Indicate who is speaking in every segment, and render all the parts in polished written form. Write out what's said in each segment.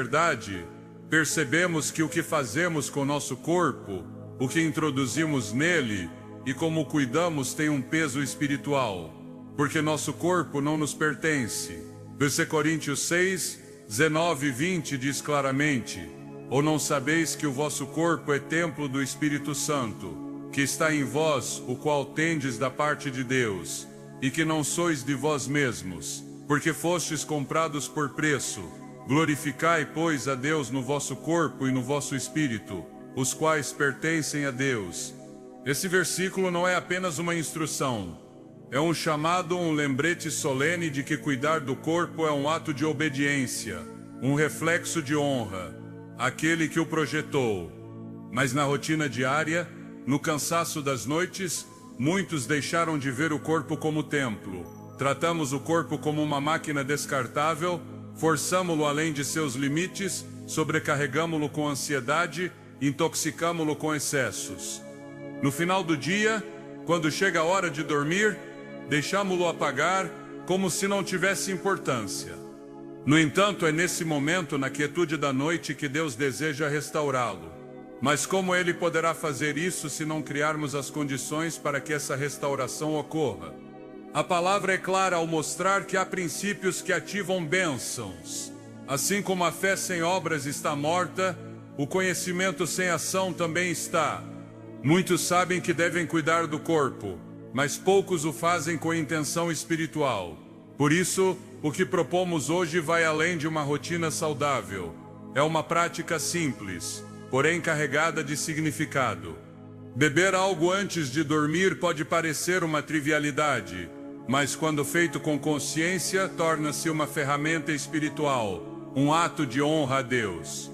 Speaker 1: verdade, percebemos que o que fazemos com nosso corpo, o que introduzimos nele e como cuidamos tem um peso espiritual, porque nosso corpo não nos pertence. 1 Coríntios 6, 19 e 20 diz claramente: ou não sabeis que o vosso corpo é templo do Espírito Santo, que está em vós, o qual tendes da parte de Deus, e que não sois de vós mesmos, porque fostes comprados por preço. Glorificai, pois, a Deus no vosso corpo e no vosso espírito, os quais pertencem a Deus. Esse versículo não é apenas uma instrução, é um chamado, um lembrete solene de que cuidar do corpo é um ato de obediência, um reflexo de honra àquele que o projetou. Mas na rotina diária, no cansaço das noites, muitos deixaram de ver o corpo como templo. Tratamos o corpo como uma máquina descartável, forçamo-lo além de seus limites, sobrecarregamo-lo com ansiedade, intoxicamo-lo com excessos. No final do dia, quando chega a hora de dormir, deixamo-lo apagar como se não tivesse importância. No entanto, é nesse momento, na quietude da noite, que Deus deseja restaurá-lo. Mas como Ele poderá fazer isso se não criarmos as condições para que essa restauração ocorra? A palavra é clara ao mostrar que há princípios que ativam bênçãos. Assim como a fé sem obras está morta, o conhecimento sem ação também está. Muitos sabem que devem cuidar do corpo, mas poucos o fazem com intenção espiritual. Por isso, o que propomos hoje vai além de uma rotina saudável. É uma prática simples, porém carregada de significado. Beber algo antes de dormir pode parecer uma trivialidade, mas quando feito com consciência, torna-se uma ferramenta espiritual, um ato de honra a Deus.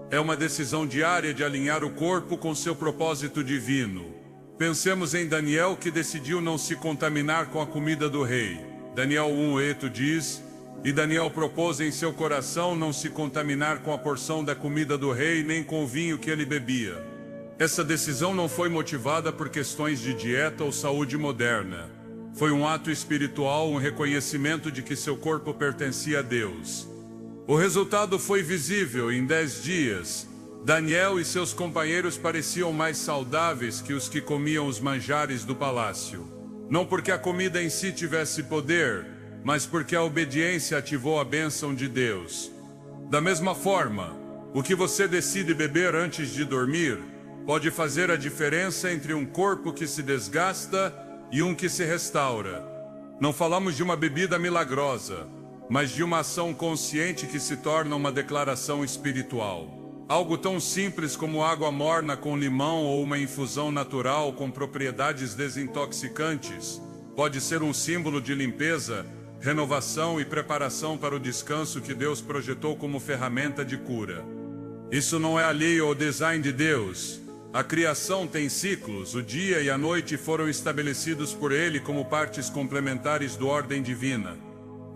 Speaker 1: É uma decisão diária de alinhar o corpo com seu propósito divino. Pensemos em Daniel, que decidiu não se contaminar com a comida do rei. Daniel 1:8 diz: e Daniel propôs em seu coração não se contaminar com a porção da comida do rei, nem com o vinho que ele bebia. Essa decisão não foi motivada por questões de dieta ou saúde moderna. Foi um ato espiritual, um reconhecimento de que seu corpo pertencia a Deus. O resultado foi visível. Em 10 dias, Daniel e seus companheiros pareciam mais saudáveis que os que comiam os manjares do palácio. Não porque a comida em si tivesse poder, mas porque a obediência ativou a bênção de Deus. Da mesma forma, o que você decide beber antes de dormir pode fazer a diferença entre um corpo que se desgasta e um que se restaura. Não falamos de uma bebida milagrosa, mas de uma ação consciente que se torna uma declaração espiritual. Algo tão simples como água morna com limão ou uma infusão natural com propriedades desintoxicantes pode ser um símbolo de limpeza, renovação e preparação para o descanso que Deus projetou como ferramenta de cura. Isso não é alheio ao design de Deus. A criação tem ciclos, o dia e a noite foram estabelecidos por Ele como partes complementares da ordem divina.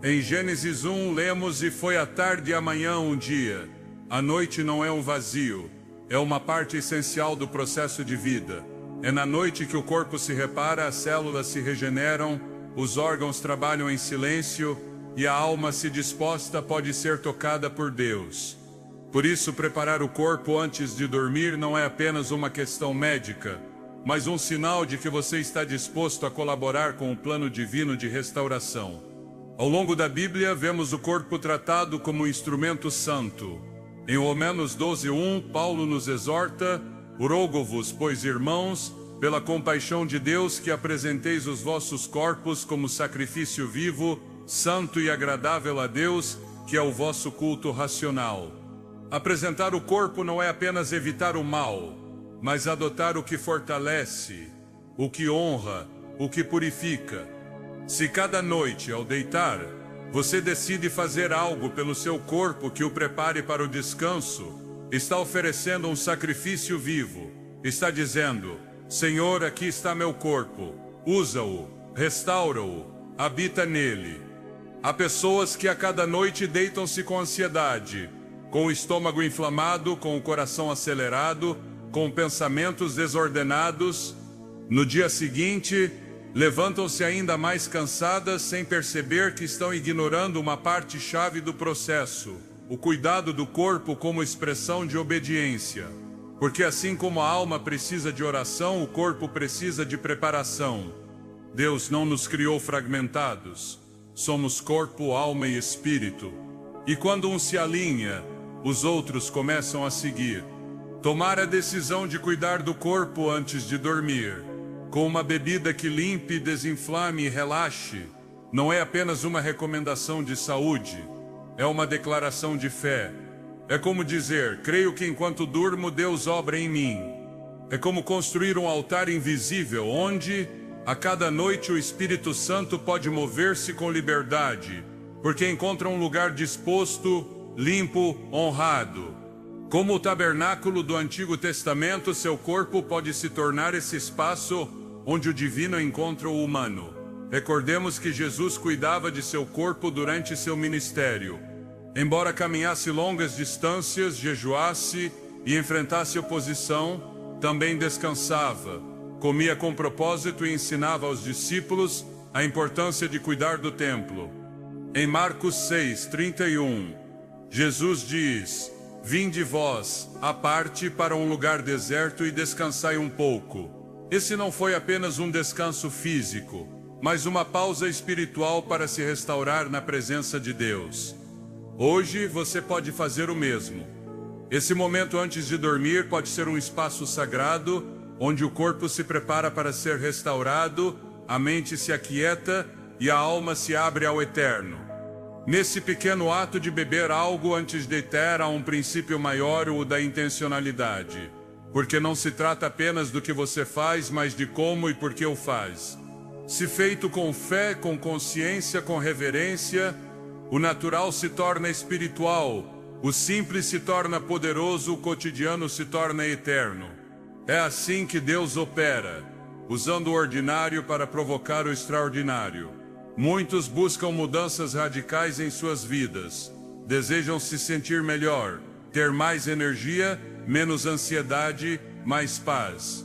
Speaker 1: Em Gênesis 1 lemos: e foi a tarde e a manhã um dia. A noite não é um vazio, é uma parte essencial do processo de vida. É na noite que o corpo se repara, as células se regeneram, os órgãos trabalham em silêncio e a alma, se disposta, pode ser tocada por Deus. Por isso, preparar o corpo antes de dormir não é apenas uma questão médica, mas um sinal de que você está disposto a colaborar com o plano divino de restauração. Ao longo da Bíblia, vemos o corpo tratado como um instrumento santo. Em Romanos 12:1, Paulo nos exorta: rogo-vos, pois, irmãos, pela compaixão de Deus, que apresenteis os vossos corpos como sacrifício vivo, santo e agradável a Deus, que é o vosso culto racional. Apresentar o corpo não é apenas evitar o mal, mas adotar o que fortalece, o que honra, o que purifica. Se cada noite, ao deitar, você decide fazer algo pelo seu corpo que o prepare para o descanso, está oferecendo um sacrifício vivo. Está dizendo: Senhor, aqui está meu corpo, usa-o, restaura-o, habita nele. Há pessoas que a cada noite deitam-se com ansiedade, com o estômago inflamado, com o coração acelerado, com pensamentos desordenados. No dia seguinte, levantam-se ainda mais cansadas, sem perceber que estão ignorando uma parte-chave do processo: o cuidado do corpo como expressão de obediência. Porque assim como a alma precisa de oração, o corpo precisa de preparação. Deus não nos criou fragmentados. Somos corpo, alma e espírito. E quando um se alinha, os outros começam a seguir. Tomar a decisão de cuidar do corpo antes de dormir, com uma bebida que limpe, desinflame e relaxe, não é apenas uma recomendação de saúde, é uma declaração de fé. É como dizer, creio que enquanto durmo Deus obra em mim. É como construir um altar invisível onde, a cada noite, o Espírito Santo pode mover-se com liberdade, porque encontra um lugar disposto, limpo, honrado. Como o tabernáculo do Antigo Testamento, seu corpo pode se tornar esse espaço onde o divino encontra o humano. Recordemos que Jesus cuidava de seu corpo durante seu ministério. Embora caminhasse longas distâncias, jejuasse e enfrentasse oposição, também descansava, comia com propósito e ensinava aos discípulos a importância de cuidar do templo. Em Marcos 6:31, Jesus diz: "Vinde vós, à parte, para um lugar deserto e descansai um pouco." Esse não foi apenas um descanso físico, mas uma pausa espiritual para se restaurar na presença de Deus. Hoje você pode fazer o mesmo. Esse momento antes de dormir pode ser um espaço sagrado, onde o corpo se prepara para ser restaurado, a mente se aquieta e a alma se abre ao eterno. Nesse pequeno ato de beber algo antes de deitar há um princípio maior, o da intencionalidade. Porque não se trata apenas do que você faz, mas de como e por que o faz. Se feito com fé, com consciência, com reverência, o natural se torna espiritual, o simples se torna poderoso, o cotidiano se torna eterno. É assim que Deus opera, usando o ordinário para provocar o extraordinário. Muitos buscam mudanças radicais em suas vidas. Desejam se sentir melhor, ter mais energia, menos ansiedade, mais paz.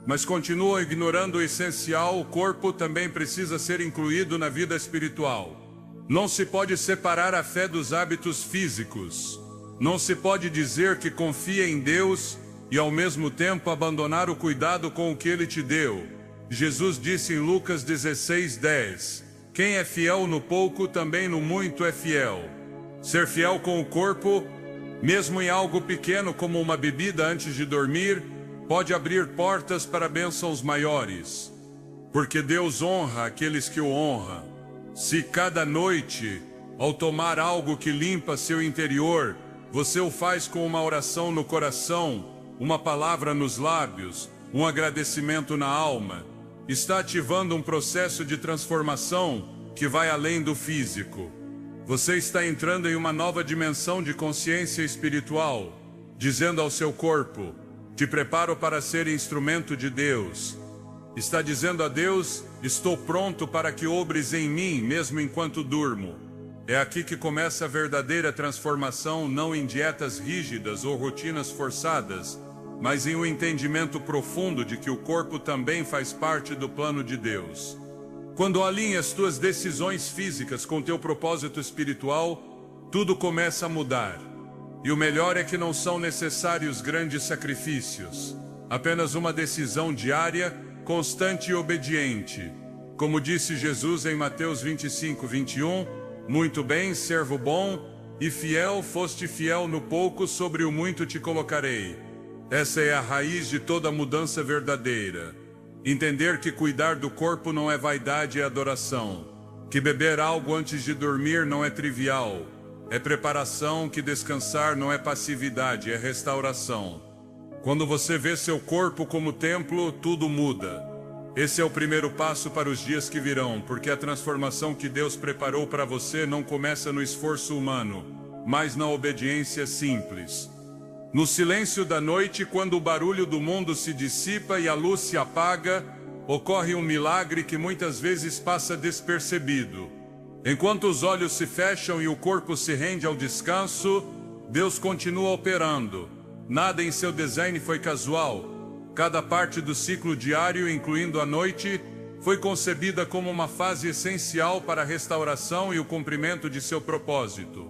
Speaker 1: Mas continuam ignorando o essencial: o corpo também precisa ser incluído na vida espiritual. Não se pode separar a fé dos hábitos físicos. Não se pode dizer que confia em Deus e ao mesmo tempo abandonar o cuidado com o que Ele te deu. Jesus disse em Lucas 16:10, "Quem é fiel no pouco, também no muito é fiel." Ser fiel com o corpo, mesmo em algo pequeno como uma bebida antes de dormir, pode abrir portas para bênçãos maiores. Porque Deus honra aqueles que o honram. Se cada noite, ao tomar algo que limpa seu interior, você o faz com uma oração no coração, uma palavra nos lábios, um agradecimento na alma, está ativando um processo de transformação que vai além do físico. Você está entrando em uma nova dimensão de consciência espiritual, dizendo ao seu corpo: "Te preparo para ser instrumento de Deus." Está dizendo a Deus: "Estou pronto para que obres em mim, mesmo enquanto durmo." É aqui que começa a verdadeira transformação, não em dietas rígidas ou rotinas forçadas, mas em um entendimento profundo de que o corpo também faz parte do plano de Deus. Quando alinhas tuas decisões físicas com teu propósito espiritual, tudo começa a mudar. E o melhor é que não são necessários grandes sacrifícios, apenas uma decisão diária, constante e obediente. Como disse Jesus em Mateus 25:21, "Muito bem, servo bom e fiel, foste fiel no pouco, sobre o muito te colocarei." Essa é a raiz de toda mudança verdadeira. Entender que cuidar do corpo não é vaidade, é adoração. Que beber algo antes de dormir não é trivial, é preparação. Que descansar não é passividade, é restauração. Quando você vê seu corpo como templo, tudo muda. Esse é o primeiro passo para os dias que virão, porque a transformação que Deus preparou para você não começa no esforço humano, mas na obediência simples. No silêncio da noite, quando o barulho do mundo se dissipa e a luz se apaga, ocorre um milagre que muitas vezes passa despercebido. Enquanto os olhos se fecham e o corpo se rende ao descanso, Deus continua operando. Nada em seu design foi casual. Cada parte do ciclo diário, incluindo a noite, foi concebida como uma fase essencial para a restauração e o cumprimento de seu propósito.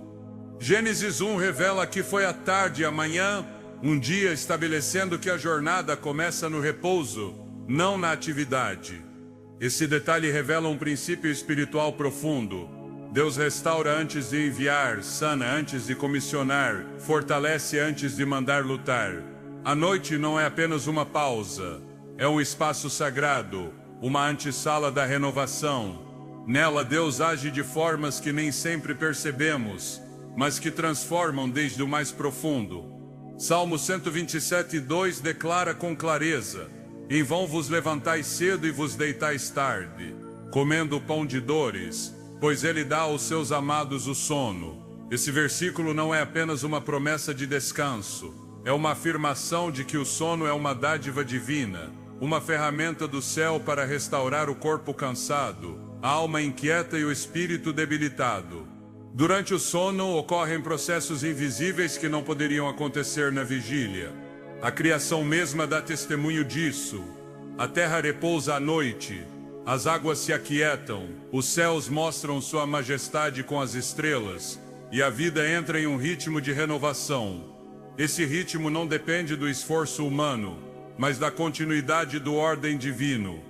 Speaker 1: Gênesis 1 revela que foi a tarde e a manhã, um dia, estabelecendo que a jornada começa no repouso, não na atividade. Esse detalhe revela um princípio espiritual profundo. Deus restaura antes de enviar, sana antes de comissionar, fortalece antes de mandar lutar. A noite não é apenas uma pausa, é um espaço sagrado, uma antessala da renovação. Nela Deus age de formas que nem sempre percebemos, mas que transformam desde o mais profundo. Salmo 127:2 declara com clareza: em vão vos levantais cedo e vos deitais tarde, comendo pão de dores, pois ele dá aos seus amados o sono. Esse versículo não é apenas uma promessa de descanso, é uma afirmação de que o sono é uma dádiva divina, uma ferramenta do céu para restaurar o corpo cansado, a alma inquieta e o espírito debilitado. Durante o sono ocorrem processos invisíveis que não poderiam acontecer na vigília. A criação mesma dá testemunho disso. A terra repousa à noite, as águas se aquietam, os céus mostram sua majestade com as estrelas, e a vida entra em um ritmo de renovação. Esse ritmo não depende do esforço humano, mas da continuidade do ordem divino.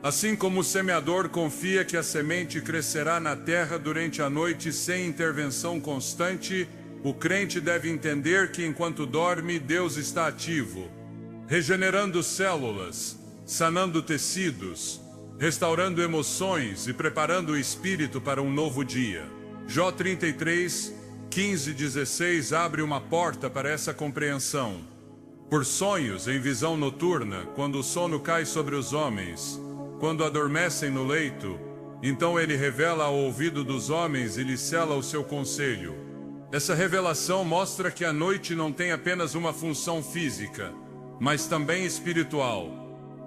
Speaker 1: Assim como o semeador confia que a semente crescerá na terra durante a noite sem intervenção constante, o crente deve entender que enquanto dorme, Deus está ativo, regenerando células, sanando tecidos, restaurando emoções e preparando o espírito para um novo dia. Jó 33:15-16 abre uma porta para essa compreensão. Por sonhos em visão noturna, quando o sono cai sobre os homens, quando adormecem no leito, então ele revela ao ouvido dos homens e lhes cela o seu conselho. Essa revelação mostra que a noite não tem apenas uma função física, mas também espiritual.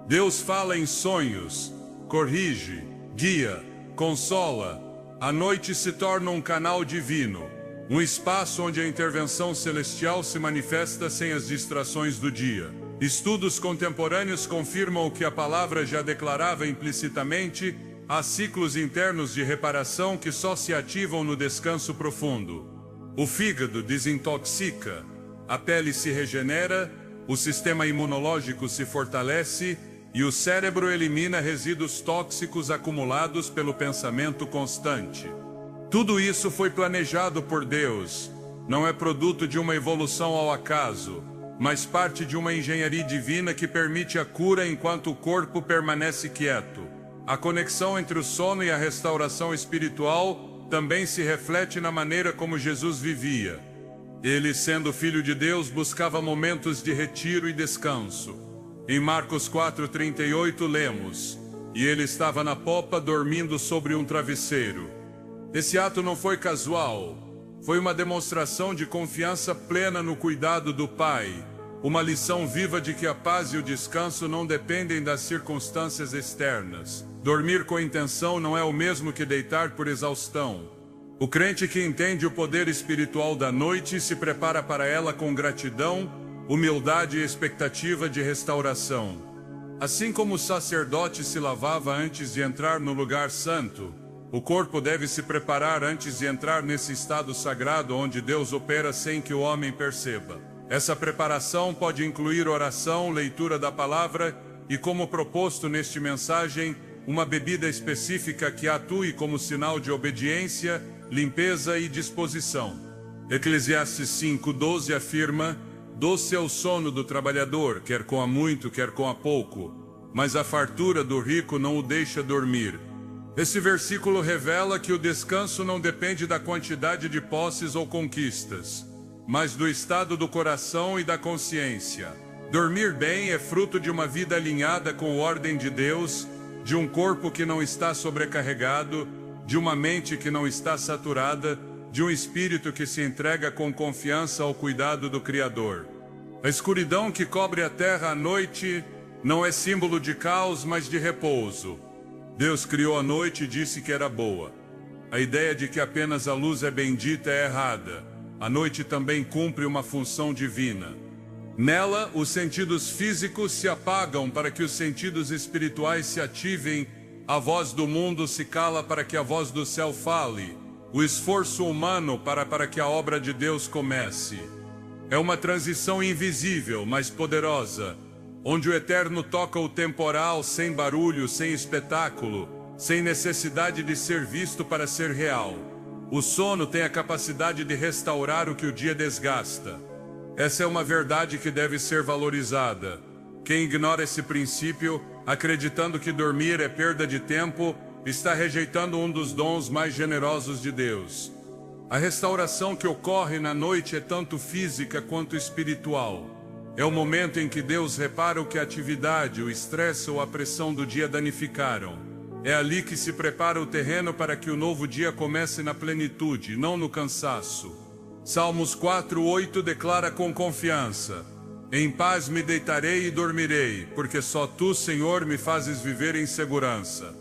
Speaker 1: Deus fala em sonhos, corrige, guia, consola. A noite se torna um canal divino, um espaço onde a intervenção celestial se manifesta sem as distrações do dia. Estudos contemporâneos confirmam o que a palavra já declarava implicitamente: há ciclos internos de reparação que só se ativam no descanso profundo. O fígado desintoxica, a pele se regenera, o sistema imunológico se fortalece e o cérebro elimina resíduos tóxicos acumulados pelo pensamento constante. Tudo isso foi planejado por Deus, não é produto de uma evolução ao acaso, mas parte de uma engenharia divina que permite a cura enquanto o corpo permanece quieto. A conexão entre o sono e a restauração espiritual também se reflete na maneira como Jesus vivia. Ele, sendo Filho de Deus, buscava momentos de retiro e descanso. Em Marcos 4:38 lemos: e ele estava na popa dormindo sobre um travesseiro. Esse ato não foi casual, foi uma demonstração de confiança plena no cuidado do Pai, uma lição viva de que a paz e o descanso não dependem das circunstâncias externas. Dormir com intenção não é o mesmo que deitar por exaustão. O crente que entende o poder espiritual da noite se prepara para ela com gratidão, humildade e expectativa de restauração. Assim como o sacerdote se lavava antes de entrar no lugar santo, o corpo deve se preparar antes de entrar nesse estado sagrado onde Deus opera sem que o homem perceba. Essa preparação pode incluir oração, leitura da palavra e, como proposto neste mensagem, uma bebida específica que atue como sinal de obediência, limpeza e disposição. Eclesiastes 5:12 afirma: doce é o sono do trabalhador, quer coma muito, quer coma pouco, mas a fartura do rico não o deixa dormir. Esse versículo revela que o descanso não depende da quantidade de posses ou conquistas, mas do estado do coração e da consciência. Dormir bem é fruto de uma vida alinhada com a ordem de Deus, de um corpo que não está sobrecarregado, de uma mente que não está saturada, de um espírito que se entrega com confiança ao cuidado do Criador. A escuridão que cobre a terra à noite não é símbolo de caos, mas de repouso. Deus criou a noite e disse que era boa. A ideia de que apenas a luz é bendita é errada. A noite também cumpre uma função divina. Nela, os sentidos físicos se apagam para que os sentidos espirituais se ativem, a voz do mundo se cala para que a voz do céu fale, o esforço humano para que a obra de Deus comece. É uma transição invisível, mas poderosa, onde o eterno toca o temporal sem barulho, sem espetáculo, sem necessidade de ser visto para ser real. O sono tem a capacidade de restaurar o que o dia desgasta. Essa é uma verdade que deve ser valorizada. Quem ignora esse princípio, acreditando que dormir é perda de tempo, está rejeitando um dos dons mais generosos de Deus. A restauração que ocorre na noite é tanto física quanto espiritual. É o momento em que Deus repara o que a atividade, o estresse ou a pressão do dia danificaram. É ali que se prepara o terreno para que o novo dia comece na plenitude, não no cansaço. Salmos 4:8 declara com confiança: em paz me deitarei e dormirei, porque só Tu, Senhor, me fazes viver em segurança.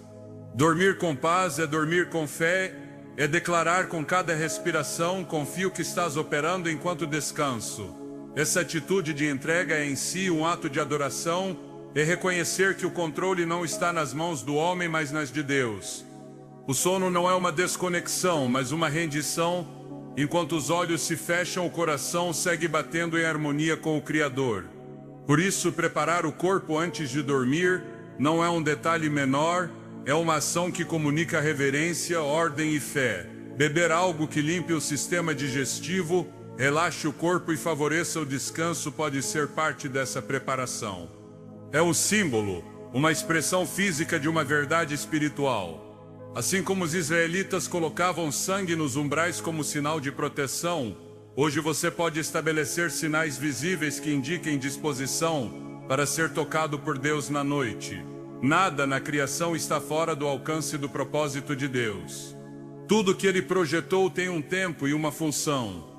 Speaker 1: Dormir com paz é dormir com fé, é declarar com cada respiração: confio que estás operando enquanto descanso. Essa atitude de entrega é em si um ato de adoração, é reconhecer que o controle não está nas mãos do homem, mas nas de Deus. O sono não é uma desconexão, mas uma rendição. Enquanto os olhos se fecham, o coração segue batendo em harmonia com o Criador. Por isso, preparar o corpo antes de dormir não é um detalhe menor, é uma ação que comunica reverência, ordem e fé. Beber algo que limpe o sistema digestivo, relaxe o corpo e favoreça o descanso pode ser parte dessa preparação. É um símbolo, uma expressão física de uma verdade espiritual. Assim como os israelitas colocavam sangue nos umbrais como sinal de proteção, hoje você pode estabelecer sinais visíveis que indiquem disposição para ser tocado por Deus na noite. Nada na criação está fora do alcance do propósito de Deus. Tudo que Ele projetou tem um tempo e uma função.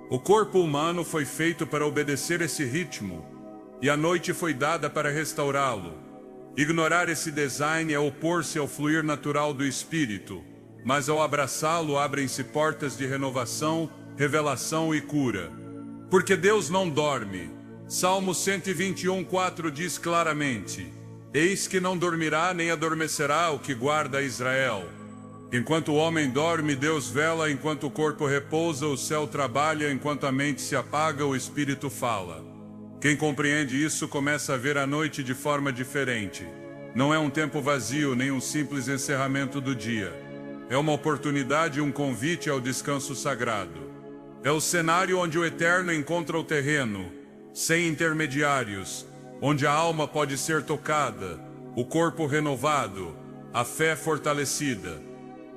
Speaker 1: O corpo humano foi feito para obedecer esse ritmo, e a noite foi dada para restaurá-lo. Ignorar esse design é opor-se ao fluir natural do Espírito, mas ao abraçá-lo abrem-se portas de renovação, revelação e cura. Porque Deus não dorme. Salmo 121:4 diz claramente: eis que não dormirá nem adormecerá o que guarda Israel. Enquanto o homem dorme, Deus vela; enquanto o corpo repousa, o céu trabalha; enquanto a mente se apaga, o espírito fala. Quem compreende isso começa a ver a noite de forma diferente. Não é um tempo vazio, nem um simples encerramento do dia. É uma oportunidade e um convite ao descanso sagrado. É o cenário onde o eterno encontra o terreno, sem intermediários, onde a alma pode ser tocada, o corpo renovado, a fé fortalecida.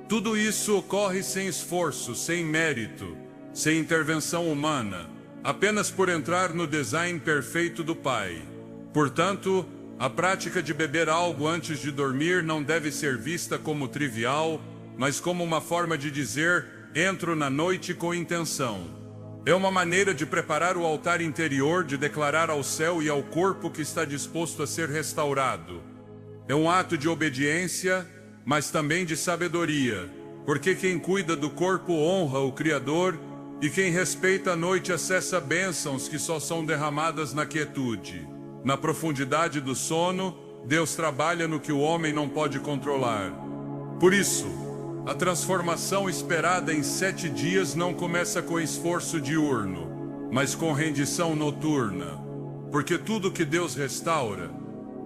Speaker 1: Tudo isso ocorre sem esforço, sem mérito, sem intervenção humana, apenas por entrar no design perfeito do Pai. Portanto, a prática de beber algo antes de dormir não deve ser vista como trivial, mas como uma forma de dizer: entro na noite com intenção. É uma maneira de preparar o altar interior, de declarar ao céu e ao corpo que está disposto a ser restaurado. É um ato de obediência, mas também de sabedoria, porque quem cuida do corpo honra o Criador, e quem respeita a noite acessa bênçãos que só são derramadas na quietude. Na profundidade do sono, Deus trabalha no que o homem não pode controlar. Por isso, a transformação esperada em 7 dias não começa com esforço diurno, mas com rendição noturna. Porque tudo que Deus restaura,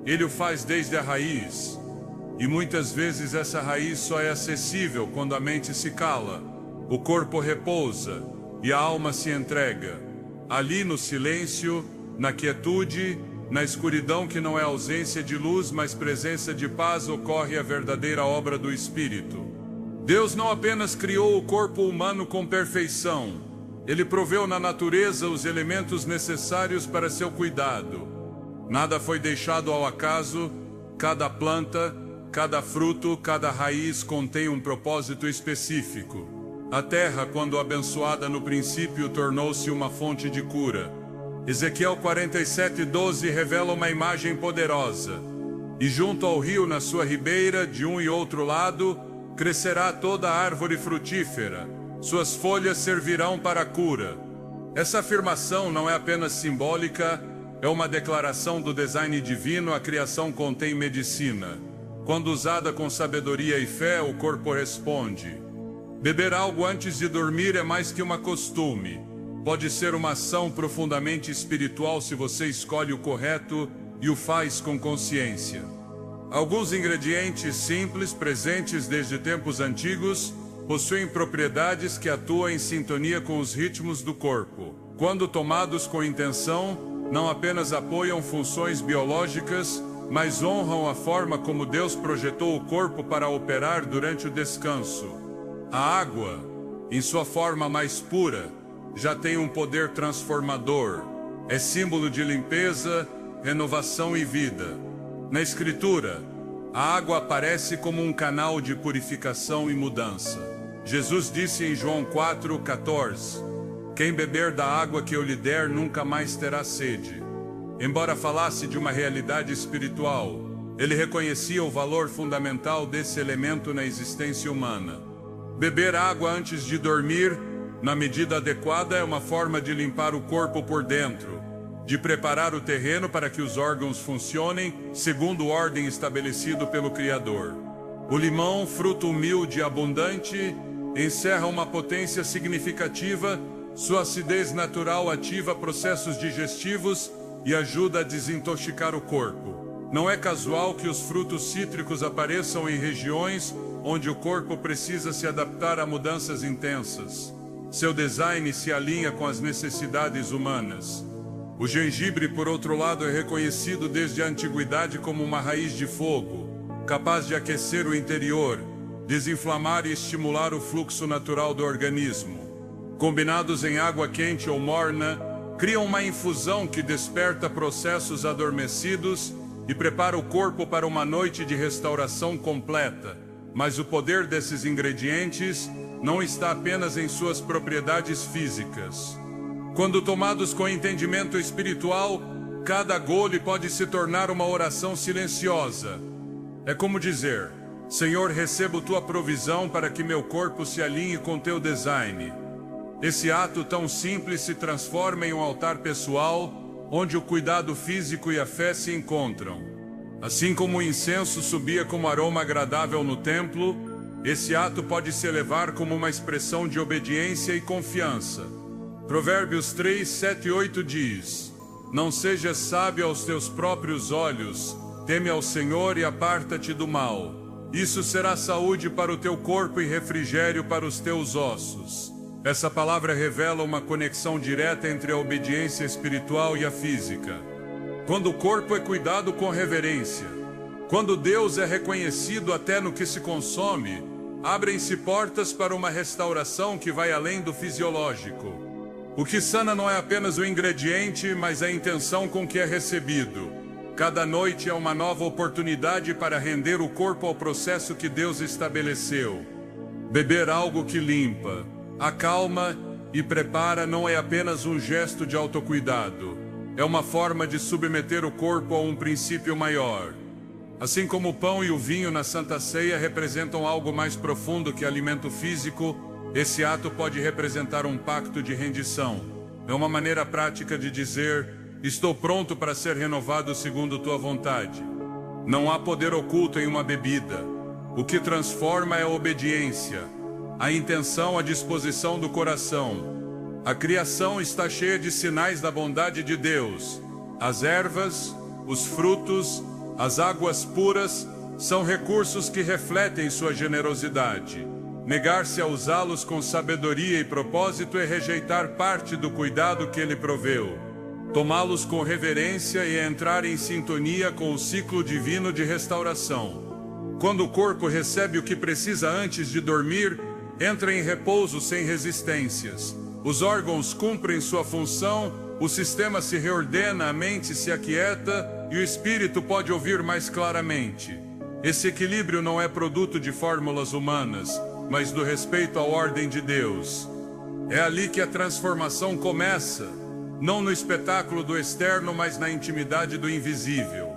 Speaker 1: Ele o faz desde a raiz. E muitas vezes essa raiz só é acessível quando a mente se cala, o corpo repousa e a alma se entrega. Ali no silêncio, na quietude, na escuridão que não é ausência de luz, mas presença de paz, ocorre a verdadeira obra do Espírito. Deus não apenas criou o corpo humano com perfeição, Ele proveu na natureza os elementos necessários para seu cuidado. Nada foi deixado ao acaso. Cada planta, cada fruto, cada raiz contém um propósito específico. A terra, quando abençoada no princípio, tornou-se uma fonte de cura. Ezequiel 47:12 revela uma imagem poderosa. E junto ao rio, na sua ribeira, de um e outro lado, crescerá toda árvore frutífera. Suas folhas servirão para a cura. Essa afirmação não é apenas simbólica, é uma declaração do design divino. A criação contém medicina. Quando usada com sabedoria e fé, o corpo responde. Beber algo antes de dormir é mais que um costume. Pode ser uma ação profundamente espiritual se você escolhe o correto e o faz com consciência. Alguns ingredientes simples, presentes desde tempos antigos, possuem propriedades que atuam em sintonia com os ritmos do corpo. Quando tomados com intenção, não apenas apoiam funções biológicas, mas honram a forma como Deus projetou o corpo para operar durante o descanso. A água, em sua forma mais pura, já tem um poder transformador. É símbolo de limpeza, renovação e vida. Na Escritura, a água aparece como um canal de purificação e mudança. Jesus disse em João 4,14: "Quem beber da água que eu lhe der nunca mais terá sede." Embora falasse de uma realidade espiritual, ele reconhecia o valor fundamental desse elemento na existência humana. Beber água antes de dormir, na medida adequada, é uma forma de limpar o corpo por dentro, de preparar o terreno para que os órgãos funcionem segundo ordem estabelecido pelo Criador. O limão, fruto humilde e abundante, encerra uma potência significativa. Sua acidez natural ativa processos digestivos e ajuda a desintoxicar o corpo. Não é casual que os frutos cítricos apareçam em regiões onde o corpo precisa se adaptar a mudanças intensas. Seu design se alinha com as necessidades humanas. O gengibre, por outro lado, é reconhecido desde a antiguidade como uma raiz de fogo, capaz de aquecer o interior, desinflamar e estimular o fluxo natural do organismo. Combinados em água quente ou morna, criam uma infusão que desperta processos adormecidos e prepara o corpo para uma noite de restauração completa. Mas o poder desses ingredientes não está apenas em suas propriedades físicas. Quando tomados com entendimento espiritual, cada gole pode se tornar uma oração silenciosa. É como dizer: Senhor, recebo tua provisão para que meu corpo se alinhe com teu design. Esse ato tão simples se transforma em um altar pessoal, onde o cuidado físico e a fé se encontram. Assim como o incenso subia como aroma agradável no templo, esse ato pode se elevar como uma expressão de obediência e confiança. Provérbios 3, 7 e 8 diz: "Não sejas sábio aos teus próprios olhos, teme ao Senhor e aparta-te do mal. Isso será saúde para o teu corpo e refrigério para os teus ossos." Essa palavra revela uma conexão direta entre a obediência espiritual e a física. Quando o corpo é cuidado com reverência, quando Deus é reconhecido até no que se consome, abrem-se portas para uma restauração que vai além do fisiológico. O que sana não é apenas o ingrediente, mas a intenção com que é recebido. Cada noite é uma nova oportunidade para render o corpo ao processo que Deus estabeleceu. Beber algo que limpa, acalma e prepara não é apenas um gesto de autocuidado. É uma forma de submeter o corpo a um princípio maior. Assim como o pão e o vinho na Santa Ceia representam algo mais profundo que alimento físico, esse ato pode representar um pacto de rendição. É uma maneira prática de dizer: estou pronto para ser renovado segundo tua vontade. Não há poder oculto em uma bebida. O que transforma é a obediência, a intenção, a disposição do coração. A criação está cheia de sinais da bondade de Deus. As ervas, os frutos, as águas puras são recursos que refletem sua generosidade. Negar-se a usá-los com sabedoria e propósito é rejeitar parte do cuidado que Ele proveu. Tomá-los com reverência e entrar em sintonia com o ciclo divino de restauração. Quando o corpo recebe o que precisa antes de dormir, entra em repouso sem resistências. Os órgãos cumprem sua função, o sistema se reordena, a mente se aquieta e o espírito pode ouvir mais claramente. Esse equilíbrio não é produto de fórmulas humanas, mas do respeito à ordem de Deus. É ali que a transformação começa, não no espetáculo do externo, mas na intimidade do invisível.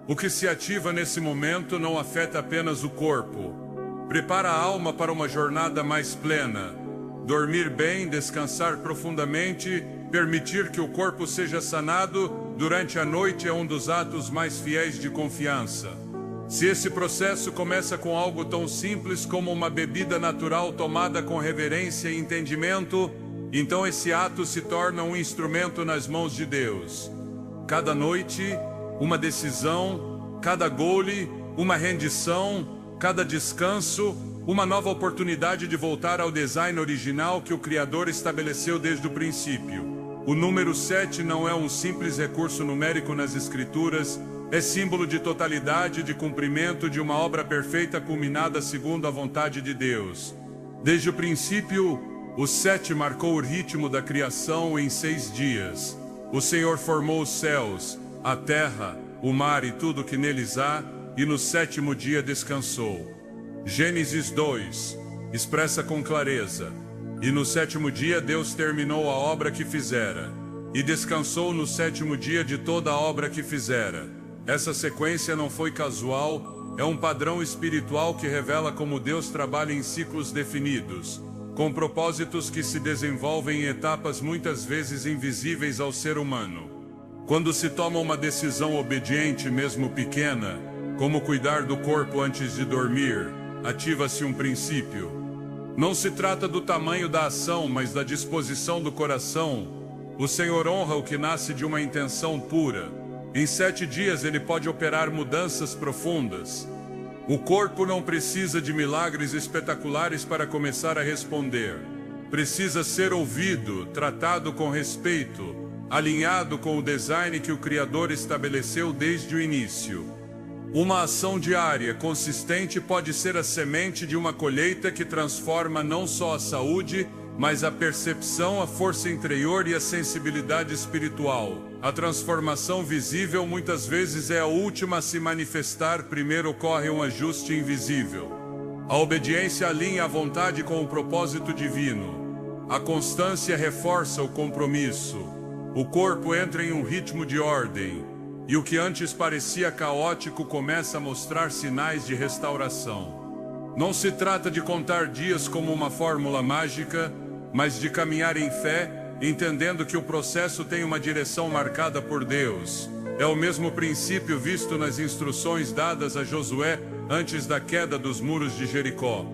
Speaker 1: O que se ativa nesse momento não afeta apenas o corpo. Prepara a alma para uma jornada mais plena. Dormir bem, descansar profundamente, permitir que o corpo seja sanado durante a noite é um dos atos mais fiéis de confiança. Se esse processo começa com algo tão simples como uma bebida natural tomada com reverência e entendimento, então esse ato se torna um instrumento nas mãos de Deus. Cada noite, uma decisão, cada gole, uma rendição, cada descanso, uma nova oportunidade de voltar ao design original que o Criador estabeleceu desde o princípio. O número 7 não é um simples recurso numérico nas Escrituras, é símbolo de totalidade, de cumprimento de uma obra perfeita culminada segundo a vontade de Deus. Desde o princípio, o 7 marcou o ritmo da criação em 6 dias. O Senhor formou os céus, a terra, o mar e tudo que neles há, e no 7º dia descansou. Gênesis 2 expressa com clareza: e no 7º dia Deus terminou a obra que fizera, e descansou no 7º dia de toda a obra que fizera. Essa sequência não foi casual, é um padrão espiritual que revela como Deus trabalha em ciclos definidos, com propósitos que se desenvolvem em etapas muitas vezes invisíveis ao ser humano. Quando se toma uma decisão obediente, mesmo pequena, como cuidar do corpo antes de dormir, ativa-se um princípio. Não se trata do tamanho da ação, mas da disposição do coração. O Senhor honra o que nasce de uma intenção pura. Em 7 dias ele pode operar mudanças profundas. O corpo não precisa de milagres espetaculares para começar a responder. Precisa ser ouvido, tratado com respeito, alinhado com o design que o Criador estabeleceu desde o início. Uma ação diária consistente pode ser a semente de uma colheita que transforma não só a saúde, mas a percepção, a força interior e a sensibilidade espiritual. A transformação visível muitas vezes é a última a se manifestar, primeiro ocorre um ajuste invisível. A obediência alinha a vontade com o propósito divino. A constância reforça o compromisso. O corpo entra em um ritmo de ordem, e o que antes parecia caótico começa a mostrar sinais de restauração. Não se trata de contar dias como uma fórmula mágica, mas de caminhar em fé, entendendo que o processo tem uma direção marcada por Deus. É o mesmo princípio visto nas instruções dadas a Josué antes da queda dos muros de Jericó.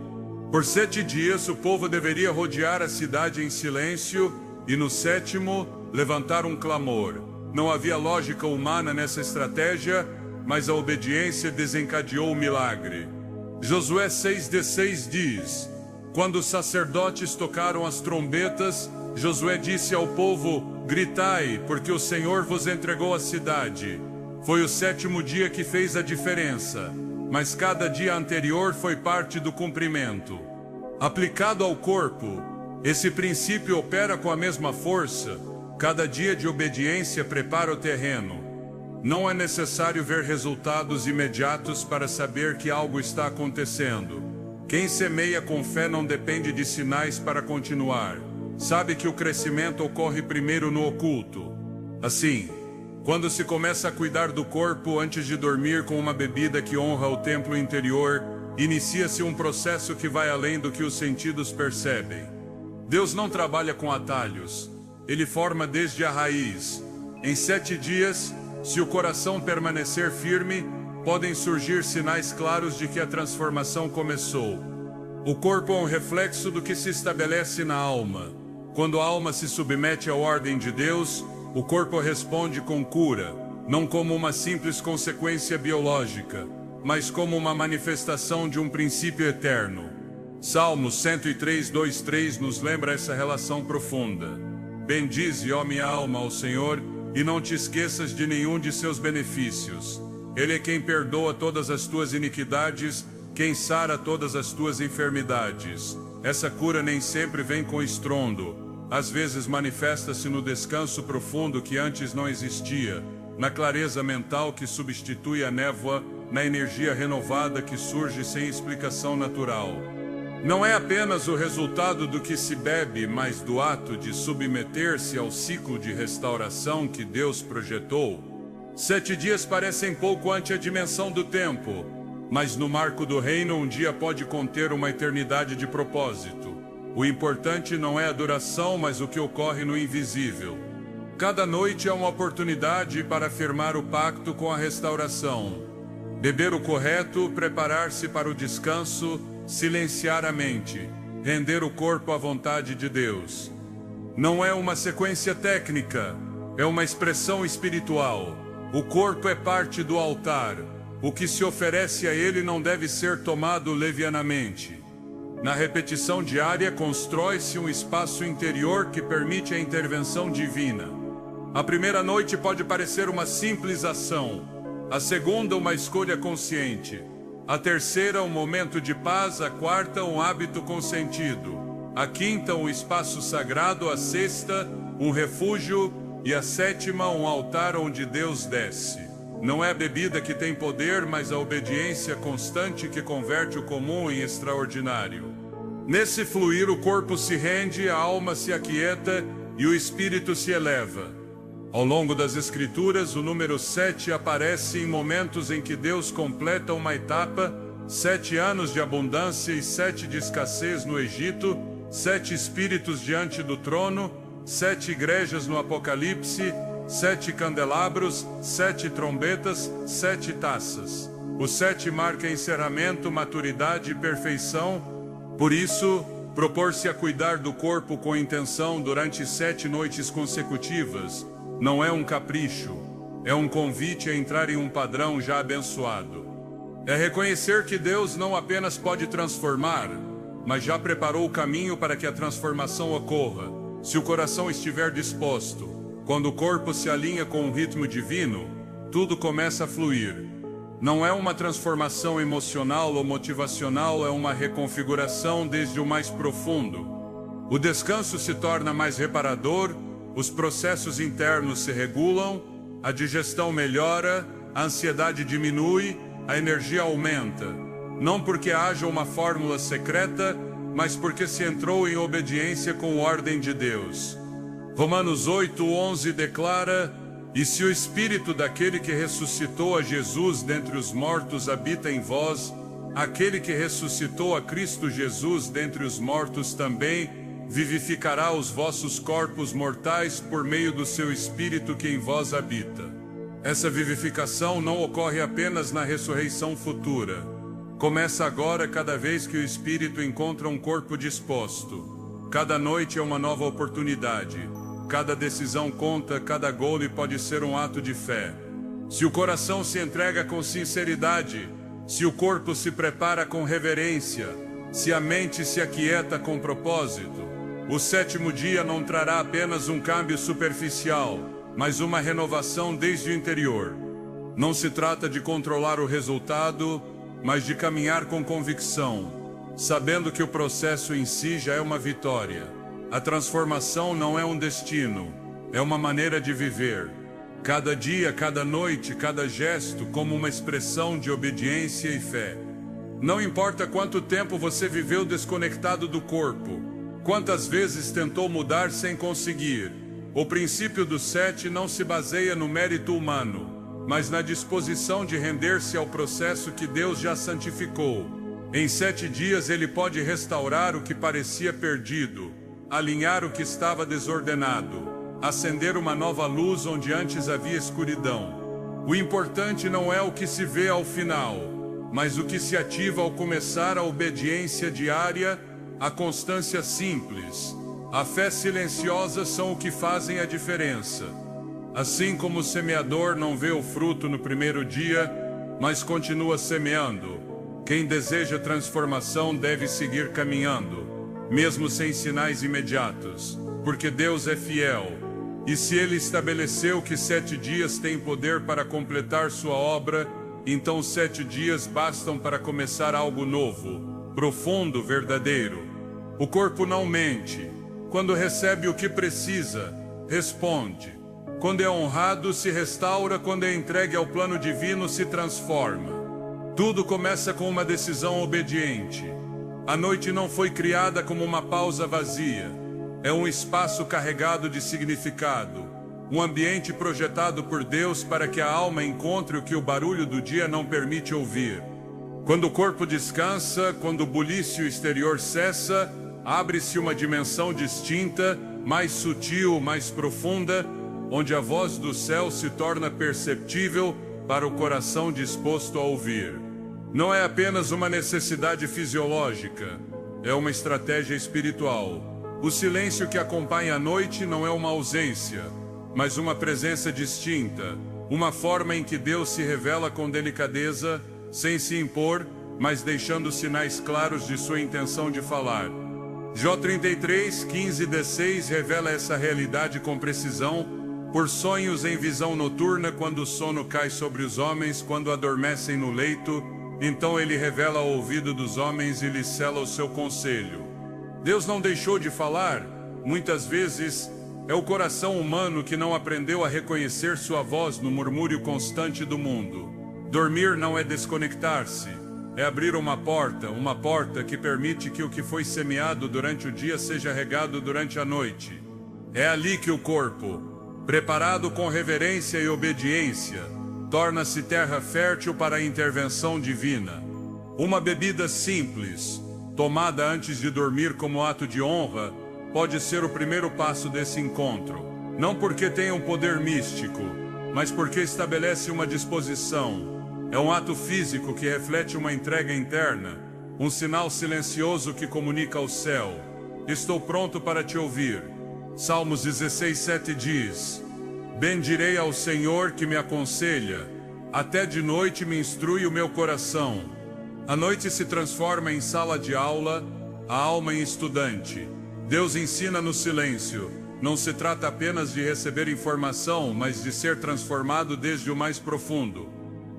Speaker 1: Por 7 dias o povo deveria rodear a cidade em silêncio e no 7º levantar um clamor. Não havia lógica humana nessa estratégia, mas a obediência desencadeou o milagre. Josué 6:16 diz: quando os sacerdotes tocaram as trombetas, Josué disse ao povo: gritai, porque o Senhor vos entregou a cidade. Foi o 7º dia que fez a diferença, mas cada dia anterior foi parte do cumprimento. Aplicado ao corpo, esse princípio opera com a mesma força. Cada dia de obediência prepara o terreno. Não é necessário ver resultados imediatos para saber que algo está acontecendo. Quem semeia com fé não depende de sinais para continuar. Sabe que o crescimento ocorre primeiro no oculto. Assim, quando se começa a cuidar do corpo antes de dormir com uma bebida que honra o templo interior, inicia-se um processo que vai além do que os sentidos percebem. Deus não trabalha com atalhos. Ele forma desde a raiz. Em 7 dias, se o coração permanecer firme, podem surgir sinais claros de que a transformação começou. O corpo é um reflexo do que se estabelece na alma. Quando a alma se submete à ordem de Deus, o corpo responde com cura, não como uma simples consequência biológica, mas como uma manifestação de um princípio eterno. Salmos 103:2-3 nos lembra essa relação profunda. Bendize, ó minha alma, ao Senhor, e não te esqueças de nenhum de seus benefícios. Ele é quem perdoa todas as tuas iniquidades, quem sara todas as tuas enfermidades. Essa cura nem sempre vem com estrondo. Às vezes manifesta-se no descanso profundo que antes não existia, na clareza mental que substitui a névoa, na energia renovada que surge sem explicação natural. Não é apenas o resultado do que se bebe, mas do ato de submeter-se ao ciclo de restauração que Deus projetou. 7 dias parecem pouco ante a dimensão do tempo, mas no marco do reino um dia pode conter uma eternidade de propósito. O importante não é a duração, mas o que ocorre no invisível. Cada noite é uma oportunidade para afirmar o pacto com a restauração. Beber o correto, preparar-se para o descanso, silenciar a mente, render o corpo à vontade de Deus. Não é uma sequência técnica, é uma expressão espiritual. O corpo é parte do altar. O que se oferece a ele não deve ser tomado levianamente. Na repetição diária, constrói-se um espaço interior que permite a intervenção divina. A primeira noite pode parecer uma simples ação, a segunda uma escolha consciente, a terceira um momento de paz, a quarta um hábito com sentido, a quinta um espaço sagrado, a sexta um refúgio e a sétima um altar onde Deus desce. Não é a bebida que tem poder, mas a obediência constante que converte o comum em extraordinário. Nesse fluir, o corpo se rende, a alma se aquieta e o espírito se eleva. Ao longo das Escrituras, o número 7 aparece em momentos em que Deus completa uma etapa: 7 anos de abundância e 7 de escassez no Egito, 7 espíritos diante do trono, 7 igrejas no Apocalipse, 7 candelabros, 7 trombetas, 7 taças. O 7 marca encerramento, maturidade e perfeição. Por isso, propor-se a cuidar do corpo com intenção durante 7 noites consecutivas não é um capricho, é um convite a entrar em um padrão já abençoado. É reconhecer que Deus não apenas pode transformar, mas já preparou o caminho para que a transformação ocorra, se o coração estiver disposto. Quando o corpo se alinha com o ritmo divino, tudo começa a fluir. Não é uma transformação emocional ou motivacional, é uma reconfiguração desde o mais profundo. O descanso se torna mais reparador, os processos internos se regulam, a digestão melhora, a ansiedade diminui, a energia aumenta. Não porque haja uma fórmula secreta, mas porque se entrou em obediência com a ordem de Deus. Romanos 8:11 declara: "E se o Espírito daquele que ressuscitou a Jesus dentre os mortos habita em vós, aquele que ressuscitou a Cristo Jesus dentre os mortos também vivificará os vossos corpos mortais por meio do seu Espírito que em vós habita." Essa vivificação não ocorre apenas na ressurreição futura. Começa agora, cada vez que o Espírito encontra um corpo disposto. Cada noite é uma nova oportunidade. Cada decisão conta, cada gole pode ser um ato de fé. Se o coração se entrega com sinceridade, se o corpo se prepara com reverência, se a mente se aquieta com propósito, o 7º dia não trará apenas um câmbio superficial, mas uma renovação desde o interior. Não se trata de controlar o resultado, mas de caminhar com convicção, sabendo que o processo em si já é uma vitória. A transformação não é um destino, é uma maneira de viver. Cada dia, cada noite, cada gesto como uma expressão de obediência e fé. Não importa quanto tempo você viveu desconectado do corpo, quantas vezes tentou mudar sem conseguir. O princípio do 7 não se baseia no mérito humano, mas na disposição de render-se ao processo que Deus já santificou. Em 7 dias ele pode restaurar o que parecia perdido, alinhar o que estava desordenado, acender uma nova luz onde antes havia escuridão. O importante não é o que se vê ao final, mas o que se ativa ao começar a obediência diária, a constância simples, a fé silenciosa são o que fazem a diferença. Assim como o semeador não vê o fruto no primeiro dia, mas continua semeando, quem deseja transformação deve seguir caminhando, mesmo sem sinais imediatos, porque Deus é fiel. E se Ele estabeleceu que 7 dias têm poder para completar sua obra, então 7 dias bastam para começar algo novo, profundo, verdadeiro. O corpo não mente. Quando recebe o que precisa, responde. Quando é honrado, se restaura. Quando é entregue ao plano divino, se transforma. Tudo começa com uma decisão obediente. A noite não foi criada como uma pausa vazia. É um espaço carregado de significado, um ambiente projetado por Deus para que a alma encontre o que o barulho do dia não permite ouvir. Quando o corpo descansa, quando o bulício exterior cessa, abre-se uma dimensão distinta, mais sutil, mais profunda, onde a voz do céu se torna perceptível, para o coração disposto a ouvir. Não é apenas uma necessidade fisiológica, é uma estratégia espiritual. O silêncio que acompanha a noite não é uma ausência, mas uma presença distinta, uma forma em que Deus se revela com delicadeza, sem se impor, mas deixando sinais claros de sua intenção de falar. Jó 33, 15-16 revela essa realidade com precisão, por sonhos em visão noturna, quando o sono cai sobre os homens, quando adormecem no leito, então ele revela ao ouvido dos homens e lhes sela o seu conselho. Deus não deixou de falar, muitas vezes é o coração humano que não aprendeu a reconhecer sua voz no murmúrio constante do mundo. Dormir não é desconectar-se, é abrir uma porta que permite que o que foi semeado durante o dia seja regado durante a noite. É ali que o corpo, preparado com reverência e obediência, torna-se terra fértil para a intervenção divina. Uma bebida simples, tomada antes de dormir como ato de honra, pode ser o primeiro passo desse encontro. Não porque tenha um poder místico, mas porque estabelece uma disposição. É um ato físico que reflete uma entrega interna, um sinal silencioso que comunica ao céu: estou pronto para te ouvir. Salmos 16:7 diz: bendirei ao Senhor que me aconselha, até de noite me instrui o meu coração. A noite se transforma em sala de aula, a alma em estudante. Deus ensina no silêncio. Não se trata apenas de receber informação, mas de ser transformado desde o mais profundo.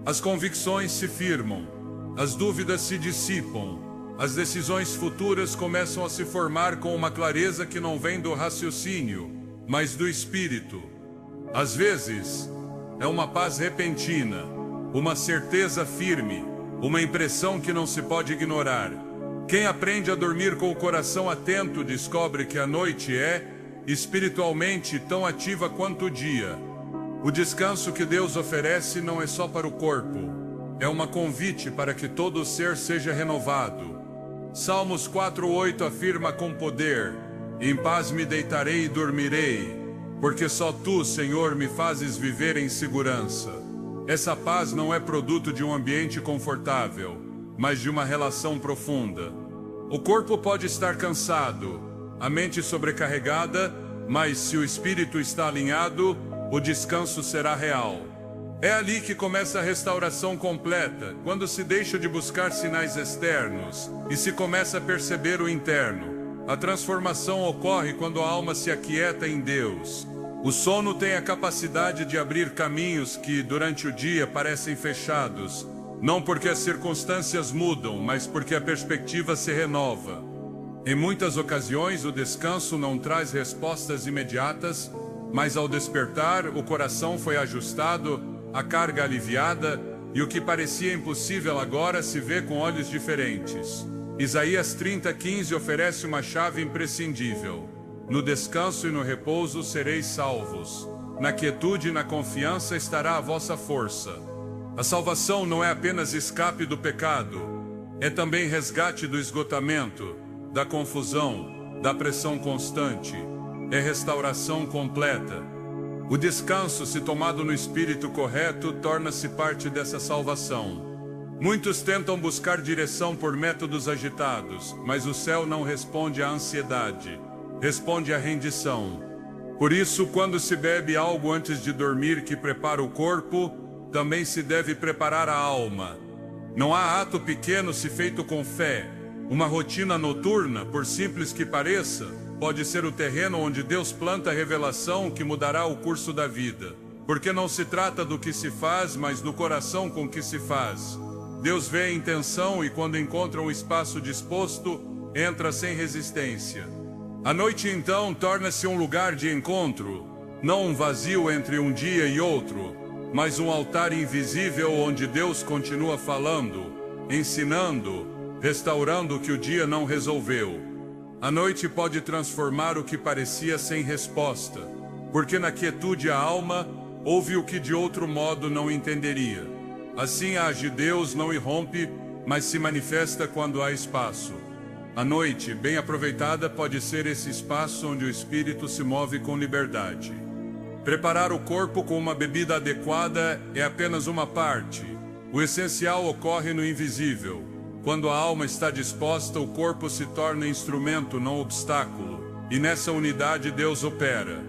Speaker 1: As convicções se firmam, as dúvidas se dissipam, as decisões futuras começam a se formar com uma clareza que não vem do raciocínio, mas do espírito. Às vezes, é uma paz repentina, uma certeza firme, uma impressão que não se pode ignorar. Quem aprende a dormir com o coração atento descobre que a noite é, espiritualmente, tão ativa quanto o dia. O descanso que Deus oferece não é só para o corpo, é um convite para que todo o ser seja renovado. Salmos 4:8 afirma com poder: em paz me deitarei e dormirei, porque só tu, Senhor, me fazes viver em segurança. Essa paz não é produto de um ambiente confortável, mas de uma relação profunda. O corpo pode estar cansado, a mente sobrecarregada, mas se o espírito está alinhado, o descanso será real. É ali que começa a restauração completa, quando se deixa de buscar sinais externos e se começa a perceber o interno. A transformação ocorre quando a alma se aquieta em Deus. O sono tem a capacidade de abrir caminhos que, durante o dia, parecem fechados, não porque as circunstâncias mudam, mas porque a perspectiva se renova. Em muitas ocasiões, o descanso não traz respostas imediatas, mas ao despertar, o coração foi ajustado, a carga aliviada, e o que parecia impossível agora se vê com olhos diferentes. Isaías 30:15 oferece uma chave imprescindível. No descanso e no repouso sereis salvos. Na quietude e na confiança estará a vossa força. A salvação não é apenas escape do pecado, é também resgate do esgotamento, da confusão, da pressão constante. É restauração completa. O descanso, se tomado no espírito correto, torna-se parte dessa salvação. Muitos tentam buscar direção por métodos agitados, mas o céu não responde à ansiedade, responde à rendição. Por isso, quando se bebe algo antes de dormir que prepara o corpo, também se deve preparar a alma. Não há ato pequeno se feito com fé. Uma rotina noturna, por simples que pareça, pode ser o terreno onde Deus planta a revelação que mudará o curso da vida. Porque não se trata do que se faz, mas do coração com que se faz. Deus vê a intenção e, quando encontra um espaço disposto, entra sem resistência. A noite, então, torna-se um lugar de encontro, não um vazio entre um dia e outro, mas um altar invisível onde Deus continua falando, ensinando, restaurando o que o dia não resolveu. A noite pode transformar o que parecia sem resposta, porque na quietude a alma ouve o que de outro modo não entenderia. Assim age Deus, não irrompe, mas se manifesta quando há espaço. A noite, bem aproveitada, pode ser esse espaço onde o espírito se move com liberdade. Preparar o corpo com uma bebida adequada é apenas uma parte. O essencial ocorre no invisível. Quando a alma está disposta, o corpo se torna instrumento, não obstáculo. E nessa unidade Deus opera.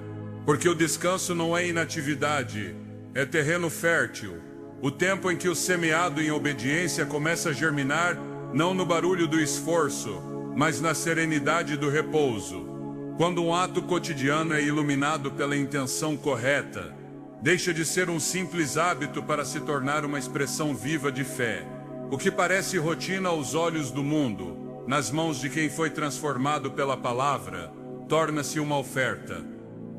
Speaker 1: Porque o descanso não é inatividade, é terreno fértil. O tempo em que o semeado em obediência começa a germinar, não no barulho do esforço, mas na serenidade do repouso. Quando um ato cotidiano é iluminado pela intenção correta, deixa de ser um simples hábito para se tornar uma expressão viva de fé. O que parece rotina aos olhos do mundo, nas mãos de quem foi transformado pela palavra, torna-se uma oferta.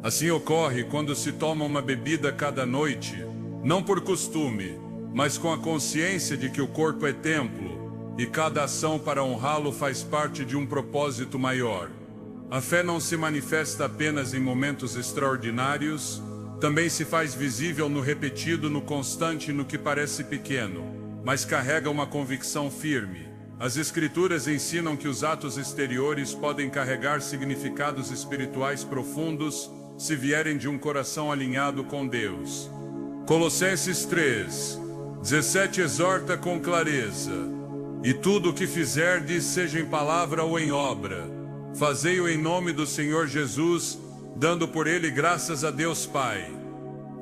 Speaker 1: Assim ocorre quando se toma uma bebida cada noite, não por costume, mas com a consciência de que o corpo é templo, e cada ação para honrá-lo faz parte de um propósito maior. A fé não se manifesta apenas em momentos extraordinários, também se faz visível no repetido, no constante, no que parece pequeno, mas carrega uma convicção firme. As Escrituras ensinam que os atos exteriores podem carregar significados espirituais profundos se vierem de um coração alinhado com Deus. Colossenses 3:17 exorta com clareza: e tudo o que fizerdes, seja em palavra ou em obra, fazei-o em nome do Senhor Jesus, dando por ele graças a Deus Pai.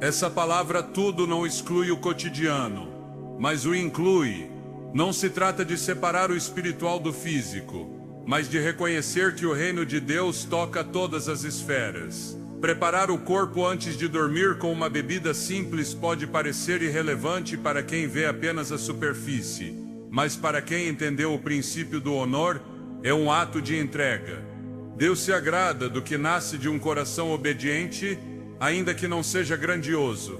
Speaker 1: Essa palavra tudo não exclui o cotidiano, mas o inclui. Não se trata de separar o espiritual do físico, mas de reconhecer que o reino de Deus toca todas as esferas. Preparar o corpo antes de dormir com uma bebida simples pode parecer irrelevante para quem vê apenas a superfície, mas para quem entendeu o princípio do honor, é um ato de entrega. Deus se agrada do que nasce de um coração obediente, ainda que não seja grandioso.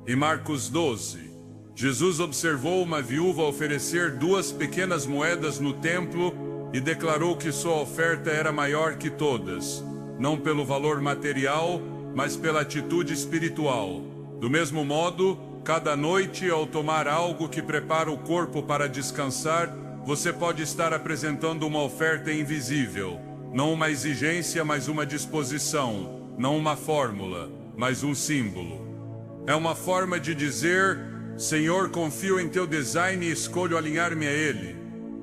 Speaker 1: Em Marcos 12, Jesus observou uma viúva oferecer 2 pequenas moedas no templo e declarou que sua oferta era maior que todas, não pelo valor material, mas pela atitude espiritual. Do mesmo modo, cada noite, ao tomar algo que prepara o corpo para descansar, você pode estar apresentando uma oferta invisível, não uma exigência, mas uma disposição, não uma fórmula, mas um símbolo. É uma forma de dizer: Senhor, confio em teu design e escolho alinhar-me a ele.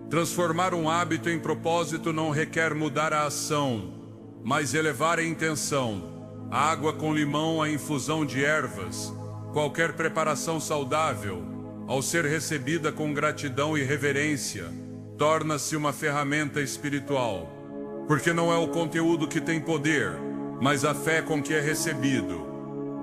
Speaker 1: Transformar um hábito em propósito não requer mudar a ação, mas elevar a intenção. A água com limão, a infusão de ervas, qualquer preparação saudável, ao ser recebida com gratidão e reverência, torna-se uma ferramenta espiritual. Porque não é o conteúdo que tem poder, mas a fé com que é recebido.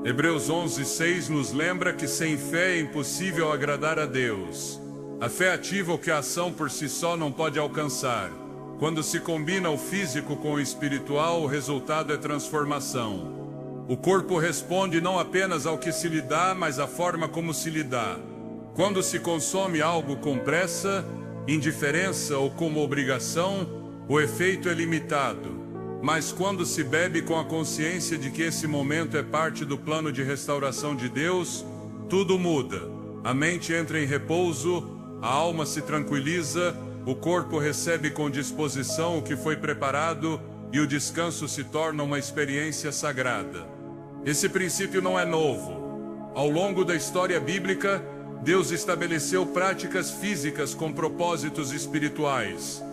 Speaker 1: Hebreus 11:6 nos lembra que sem fé é impossível agradar a Deus. A fé ativa o que a ação por si só não pode alcançar. Quando se combina o físico com o espiritual, o resultado é transformação. O corpo responde não apenas ao que se lhe dá, mas à forma como se lhe dá. Quando se consome algo com pressa, indiferença ou como obrigação, o efeito é limitado. Mas quando se bebe com a consciência de que esse momento é parte do plano de restauração de Deus, tudo muda. A mente entra em repouso, a alma se tranquiliza, o corpo recebe com disposição o que foi preparado e o descanso se torna uma experiência sagrada. Esse princípio não é novo. Ao longo da história bíblica, Deus estabeleceu práticas físicas com propósitos espirituais.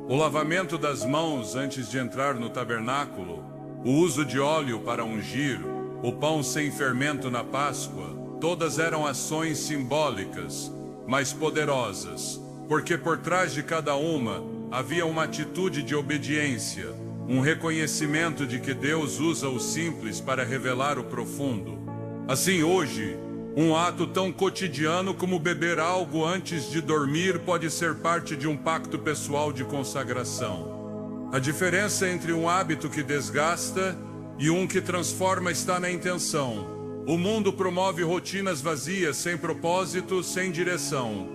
Speaker 1: O lavamento das mãos antes de entrar no tabernáculo, o uso de óleo para ungir, o pão sem fermento na Páscoa, todas eram ações simbólicas, mas poderosas, porque por trás de cada uma havia uma atitude de obediência, um reconhecimento de que Deus usa o simples para revelar o profundo. Assim hoje, um ato tão cotidiano como beber algo antes de dormir pode ser parte de um pacto pessoal de consagração. A diferença entre um hábito que desgasta e um que transforma está na intenção. O mundo promove rotinas vazias, sem propósito, sem direção.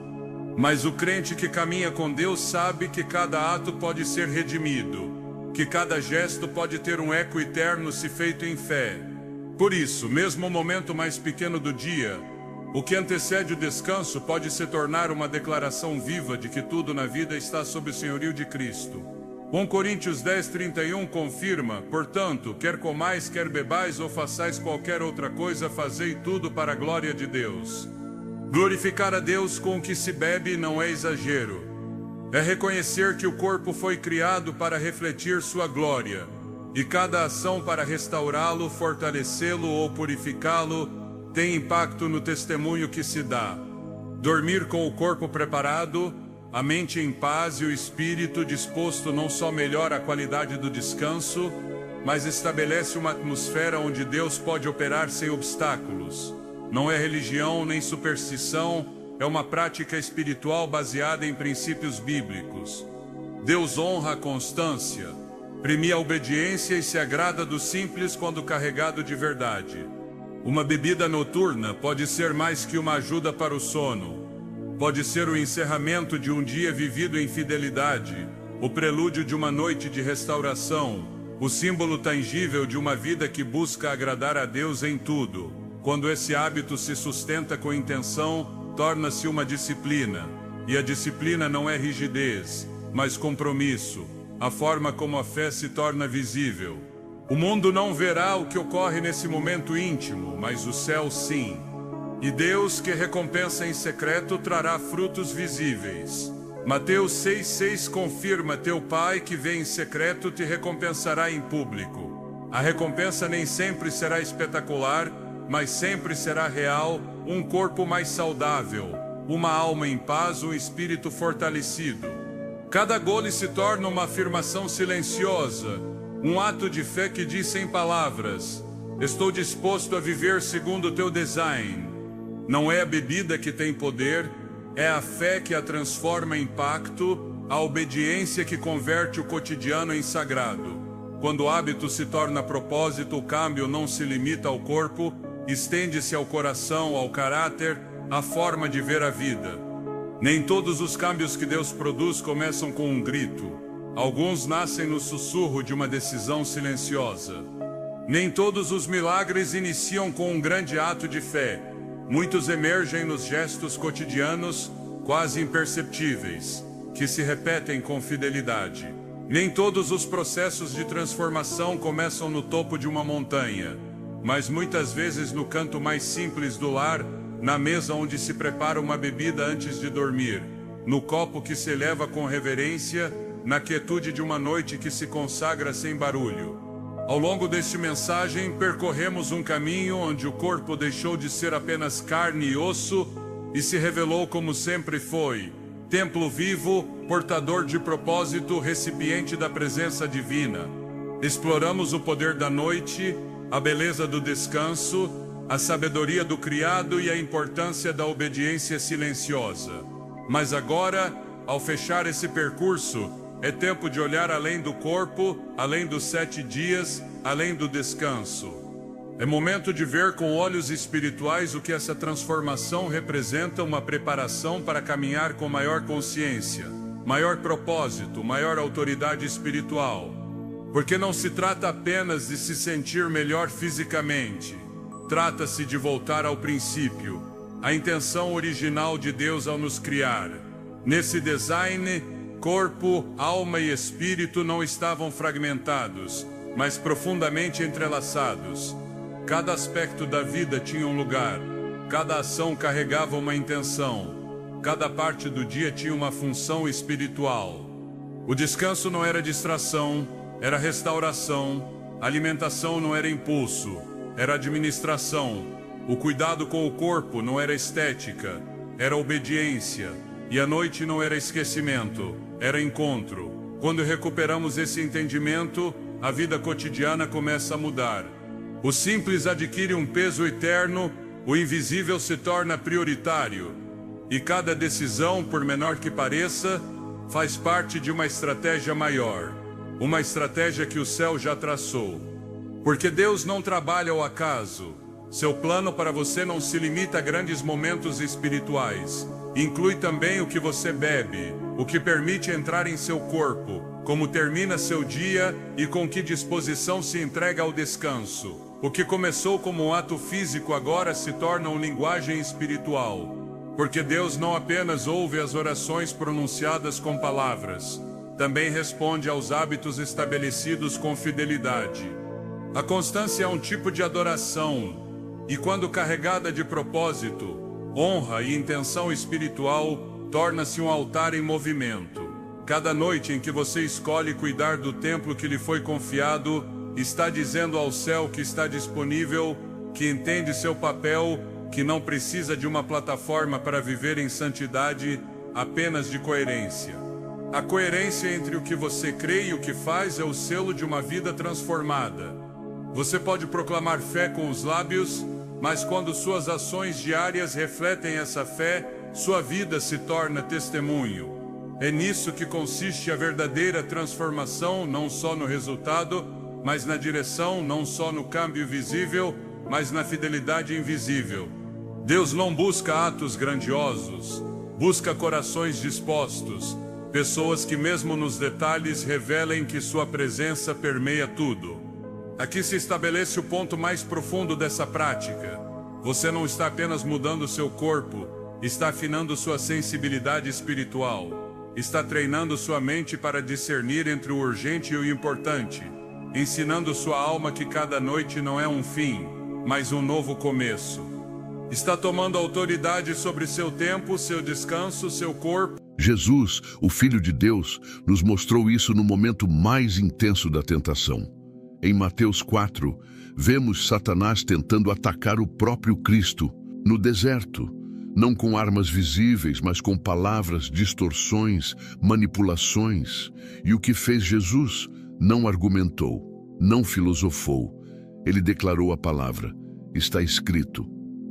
Speaker 1: Mas o crente que caminha com Deus sabe que cada ato pode ser redimido, que cada gesto pode ter um eco eterno se feito em fé. Por isso, mesmo o momento mais pequeno do dia, o que antecede o descanso pode se tornar uma declaração viva de que tudo na vida está sob o senhorio de Cristo. 1 Coríntios 10:31 confirma: portanto, quer comais, quer bebais ou façais qualquer outra coisa, fazei tudo para a glória de Deus. Glorificar a Deus com o que se bebe não é exagero. É reconhecer que o corpo foi criado para refletir sua glória, e cada ação para restaurá-lo, fortalecê-lo ou purificá-lo tem impacto no testemunho que se dá. Dormir com o corpo preparado, a mente em paz e o espírito disposto não só melhora a qualidade do descanso, mas estabelece uma atmosfera onde Deus pode operar sem obstáculos. Não é religião nem superstição, é uma prática espiritual baseada em princípios bíblicos. Deus honra a constância, premia a obediência e se agrada do simples quando carregado de verdade. Uma bebida noturna pode ser mais que uma ajuda para o sono. Pode ser o encerramento de um dia vivido em fidelidade, o prelúdio de uma noite de restauração, o símbolo tangível de uma vida que busca agradar a Deus em tudo. Quando esse hábito se sustenta com intenção, torna-se uma disciplina. E a disciplina não é rigidez, mas compromisso, a forma como a fé se torna visível. O mundo não verá o que ocorre nesse momento íntimo, mas o céu sim. E Deus, que recompensa em secreto, trará frutos visíveis. Mateus 6,6 confirma: teu Pai que vê em secreto te recompensará em público. A recompensa nem sempre será espetacular, mas sempre será real: um corpo mais saudável, uma alma em paz, um espírito fortalecido. Cada gole se torna uma afirmação silenciosa, um ato de fé que diz sem palavras: estou disposto a viver segundo o teu design. Não é a bebida que tem poder, é a fé que a transforma em pacto, a obediência que converte o cotidiano em sagrado. Quando o hábito se torna propósito, o câmbio não se limita ao corpo, estende-se ao coração, ao caráter, à forma de ver a vida. Nem todos os câmbios que Deus produz começam com um grito. Alguns nascem no sussurro de uma decisão silenciosa. Nem todos os milagres iniciam com um grande ato de fé. Muitos emergem nos gestos cotidianos, quase imperceptíveis, que se repetem com fidelidade. Nem todos os processos de transformação começam no topo de uma montanha, mas muitas vezes no canto mais simples do lar, na mesa onde se prepara uma bebida antes de dormir, no copo que se eleva com reverência, na quietude de uma noite que se consagra sem barulho. Ao longo deste mensagem, percorremos um caminho onde o corpo deixou de ser apenas carne e osso e se revelou como sempre foi: templo vivo, portador de propósito, recipiente da presença divina. Exploramos o poder da noite, a beleza do descanso, a sabedoria do criado e a importância da obediência silenciosa. Mas agora, ao fechar esse percurso, é tempo de olhar além do corpo, além dos 7 dias, além do descanso. É momento de ver com olhos espirituais o que essa transformação representa: uma preparação para caminhar com maior consciência, maior propósito, maior autoridade espiritual. Porque não se trata apenas de se sentir melhor fisicamente. Trata-se de voltar ao princípio, à intenção original de Deus ao nos criar. Nesse design, corpo, alma e espírito não estavam fragmentados, mas profundamente entrelaçados. Cada aspecto da vida tinha um lugar, cada ação carregava uma intenção, cada parte do dia tinha uma função espiritual. O descanso não era distração, era restauração. A alimentação não era impulso, era administração. O cuidado com o corpo não era estética, era obediência. E a noite não era esquecimento, era encontro. Quando recuperamos esse entendimento, a vida cotidiana começa a mudar. O simples adquire um peso eterno, o invisível se torna prioritário. E cada decisão, por menor que pareça, faz parte de uma estratégia maior. Uma estratégia que o céu já traçou. Porque Deus não trabalha ao acaso. Seu plano para você não se limita a grandes momentos espirituais. Inclui também o que você bebe, o que permite entrar em seu corpo, como termina seu dia e com que disposição se entrega ao descanso. O que começou como um ato físico agora se torna uma linguagem espiritual. Porque Deus não apenas ouve as orações pronunciadas com palavras. também responde aos hábitos estabelecidos com fidelidade. A constância é um tipo de adoração, e quando carregada de propósito, honra e intenção espiritual, torna-se um altar em movimento. Cada noite em que você escolhe cuidar do templo que lhe foi confiado, está dizendo ao céu que está disponível, que entende seu papel, que não precisa de uma plataforma para viver em santidade, apenas de coerência. A coerência entre o que você crê e o que faz é o selo de uma vida transformada. Você pode proclamar fé com os lábios, mas quando suas ações diárias refletem essa fé, sua vida se torna testemunho. É nisso que consiste a verdadeira transformação, não só no resultado, mas na direção, não só no câmbio visível, mas na fidelidade invisível. Deus não busca atos grandiosos, busca corações dispostos, pessoas que mesmo nos detalhes revelem que sua presença permeia tudo. Aqui se estabelece o ponto mais profundo dessa prática. Você não está apenas mudando seu corpo, está afinando sua sensibilidade espiritual, está treinando sua mente para discernir entre o urgente e o importante, ensinando sua alma que cada noite não é um fim, mas um novo começo. Está tomando autoridade sobre seu tempo, seu descanso, seu corpo.
Speaker 2: Jesus, o Filho de Deus, nos mostrou isso no momento mais intenso da tentação. Em Mateus 4, vemos Satanás tentando atacar o próprio Cristo no deserto, não com armas visíveis, mas com palavras, distorções, manipulações. E o que fez Jesus? Não argumentou, não filosofou. Ele declarou a palavra. Está escrito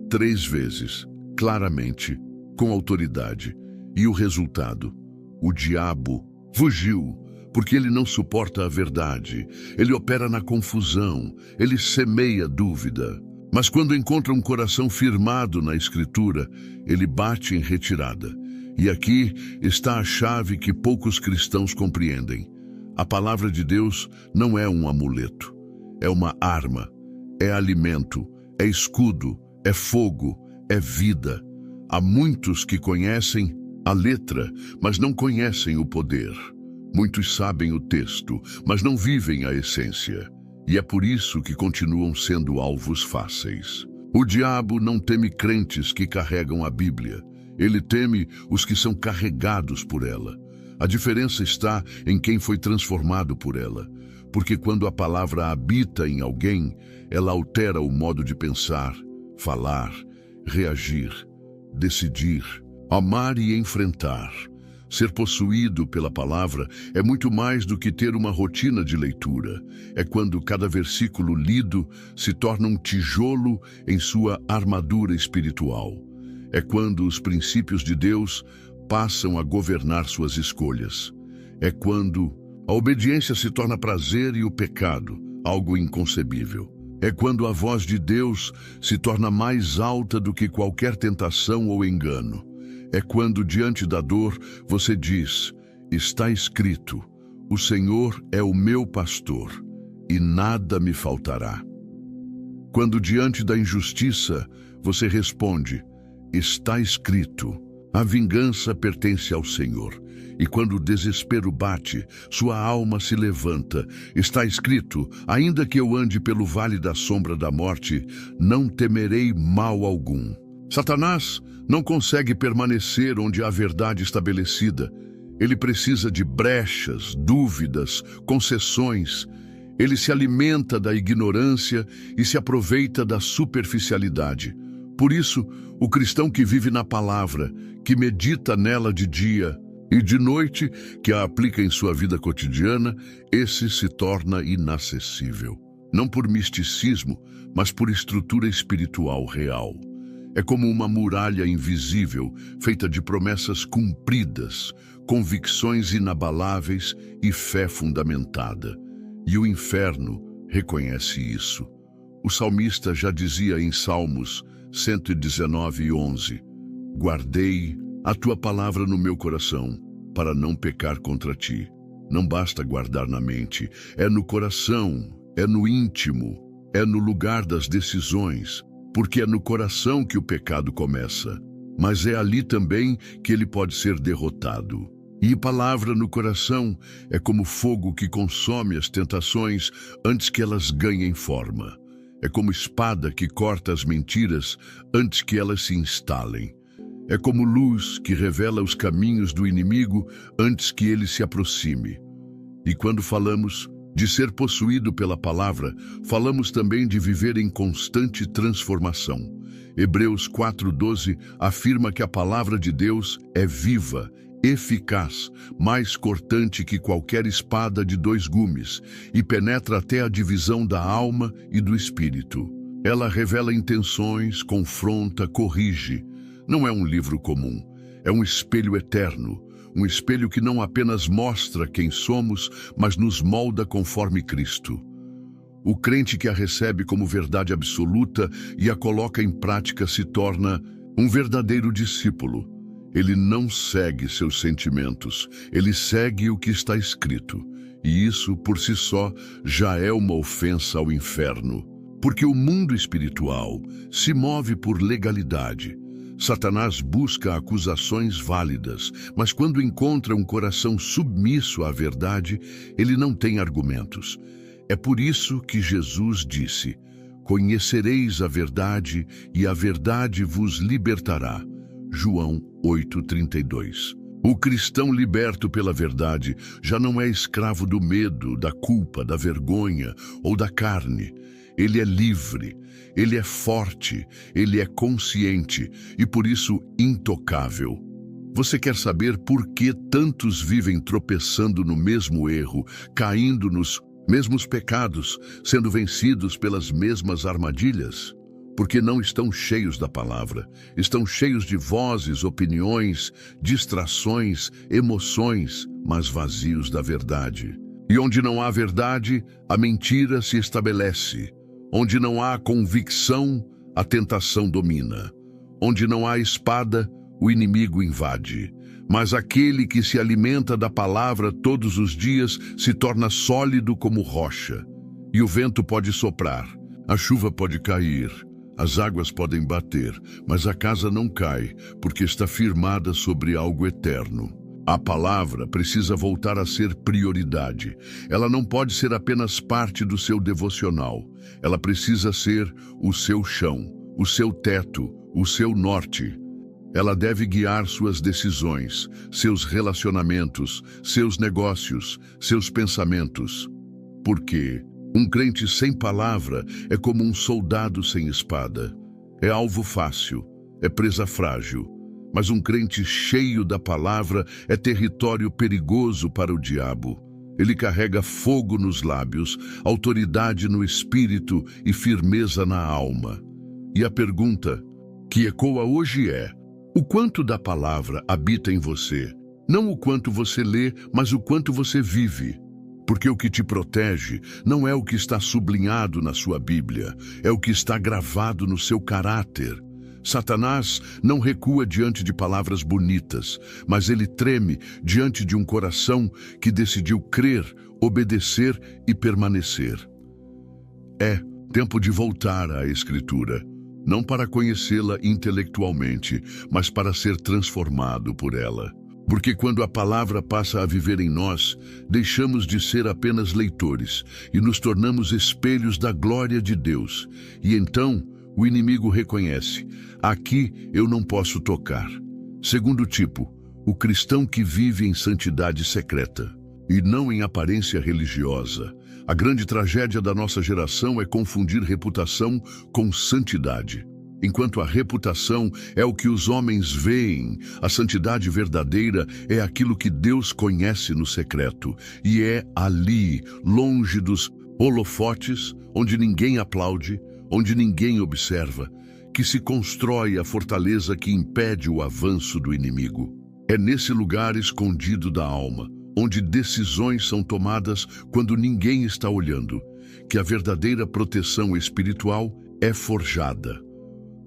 Speaker 2: 3 vezes, claramente, com autoridade. E o resultado? O diabo fugiu, porque ele não suporta a verdade. Ele opera na confusão, ele semeia dúvida. Mas quando encontra um coração firmado na Escritura, ele bate em retirada. E aqui está a chave que poucos cristãos compreendem. A palavra de Deus não é um amuleto, é uma arma, é alimento, é escudo, é fogo, é vida. Há muitos que conhecem a letra, mas não conhecem o poder. Muitos sabem o texto, mas não vivem a essência. E é por isso que continuam sendo alvos fáceis. O diabo não teme crentes que carregam a Bíblia. Ele teme os que são carregados por ela. A diferença está em quem foi transformado por ela. Porque quando a palavra habita em alguém, ela altera o modo de pensar, falar, reagir, decidir, amar e enfrentar. Ser possuído pela palavra é muito mais do que ter uma rotina de leitura. É quando cada versículo lido se torna um tijolo em sua armadura espiritual. É quando os princípios de Deus passam a governar suas escolhas. É quando a obediência se torna prazer e o pecado, algo inconcebível. É quando a voz de Deus se torna mais alta do que qualquer tentação ou engano. É quando, diante da dor, você diz, está escrito, o Senhor é o meu pastor, e nada me faltará. Quando, diante da injustiça, você responde, está escrito, a vingança pertence ao Senhor. E quando o desespero bate, sua alma se levanta. Está escrito, ainda que eu ande pelo vale da sombra da morte, não temerei mal algum. Satanás não consegue permanecer onde há verdade estabelecida. Ele precisa de brechas, dúvidas, concessões. Ele se alimenta da ignorância e se aproveita da superficialidade. Por isso, o cristão que vive na palavra, que medita nela de dia e de noite, que a aplica em sua vida cotidiana, esse se torna inacessível. Não por misticismo, mas por estrutura espiritual real. É como uma muralha invisível, feita de promessas cumpridas, convicções inabaláveis e fé fundamentada. E o inferno reconhece isso. O salmista já dizia em Salmos 119:11, guardei a tua palavra no meu coração, para não pecar contra ti. Não basta guardar na mente, é no coração, é no íntimo, é no lugar das decisões, porque é no coração que o pecado começa, mas é ali também que ele pode ser derrotado. E palavra no coração é como fogo que consome as tentações antes que elas ganhem forma. É como espada que corta as mentiras antes que elas se instalem. É como luz que revela os caminhos do inimigo antes que ele se aproxime. E quando falamos de ser possuído pela palavra, falamos também de viver em constante transformação. Hebreus 4:12 afirma que a palavra de Deus é viva, eficaz, mais cortante que qualquer espada de 2 gumes, e penetra até a divisão da alma e do espírito. Ela revela intenções, confronta, corrige. Não é um livro comum, é um espelho eterno, um espelho que não apenas mostra quem somos, mas nos molda conforme Cristo. O crente que a recebe como verdade absoluta e a coloca em prática se torna um verdadeiro discípulo. Ele não segue seus sentimentos, ele segue o que está escrito. E isso, por si só, já é uma ofensa ao inferno. Porque o mundo espiritual se move por legalidade. Satanás busca acusações válidas, mas quando encontra um coração submisso à verdade, ele não tem argumentos. É por isso que Jesus disse: "Conhecereis a verdade, e a verdade vos libertará." João 8:32. O cristão liberto pela verdade já não é escravo do medo, da culpa, da vergonha ou da carne. Ele é livre, ele é forte, ele é consciente e por isso intocável. Você quer saber por que tantos vivem tropeçando no mesmo erro, caindo nos mesmos pecados, sendo vencidos pelas mesmas armadilhas? Porque não estão cheios da palavra, estão cheios de vozes, opiniões, distrações, emoções, mas vazios da verdade. E onde não há verdade, a mentira se estabelece. Onde não há convicção, a tentação domina. Onde não há espada, o inimigo invade. Mas aquele que se alimenta da palavra todos os dias se torna sólido como rocha. E o vento pode soprar, a chuva pode cair, as águas podem bater, mas a casa não cai, porque está firmada sobre algo eterno. A palavra precisa voltar a ser prioridade. Ela não pode ser apenas parte do seu devocional. Ela precisa ser o seu chão, o seu teto, o seu norte. Ela deve guiar suas decisões, seus relacionamentos, seus negócios, seus pensamentos. Porque um crente sem palavra é como um soldado sem espada. É alvo fácil, é presa frágil. Mas um crente cheio da palavra é território perigoso para o diabo. Ele carrega fogo nos lábios, autoridade no espírito e firmeza na alma. E a pergunta que ecoa hoje é: o quanto da palavra habita em você? Não o quanto você lê, mas o quanto você vive. Porque o que te protege não é o que está sublinhado na sua Bíblia, é o que está gravado no seu caráter. Satanás não recua diante de palavras bonitas, mas ele treme diante de um coração que decidiu crer, obedecer e permanecer. É tempo de voltar à Escritura, não para conhecê-la intelectualmente, mas para ser transformado por ela. Porque quando a palavra passa a viver em nós, deixamos de ser apenas leitores e nos tornamos espelhos da glória de Deus. E então o inimigo reconhece: aqui eu não posso tocar. Segundo tipo, o cristão que vive em santidade secreta e não em aparência religiosa. A grande tragédia da nossa geração é confundir reputação com santidade. Enquanto a reputação é o que os homens veem, a santidade verdadeira é aquilo que Deus conhece no secreto. E é ali, longe dos holofotes, onde ninguém aplaude, onde ninguém observa, que se constrói a fortaleza que impede o avanço do inimigo. É nesse lugar escondido da alma, onde decisões são tomadas quando ninguém está olhando, que a verdadeira proteção espiritual é forjada.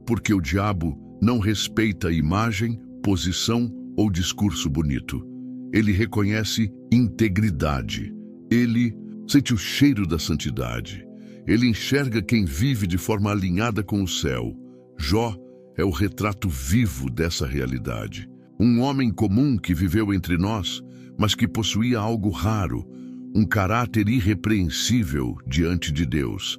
Speaker 2: Porque o diabo não respeita imagem, posição ou discurso bonito. Ele reconhece integridade. Ele sente o cheiro da santidade. Ele enxerga quem vive de forma alinhada com o céu. Jó é o retrato vivo dessa realidade. Um homem comum que viveu entre nós, mas que possuía algo raro, um caráter irrepreensível diante de Deus.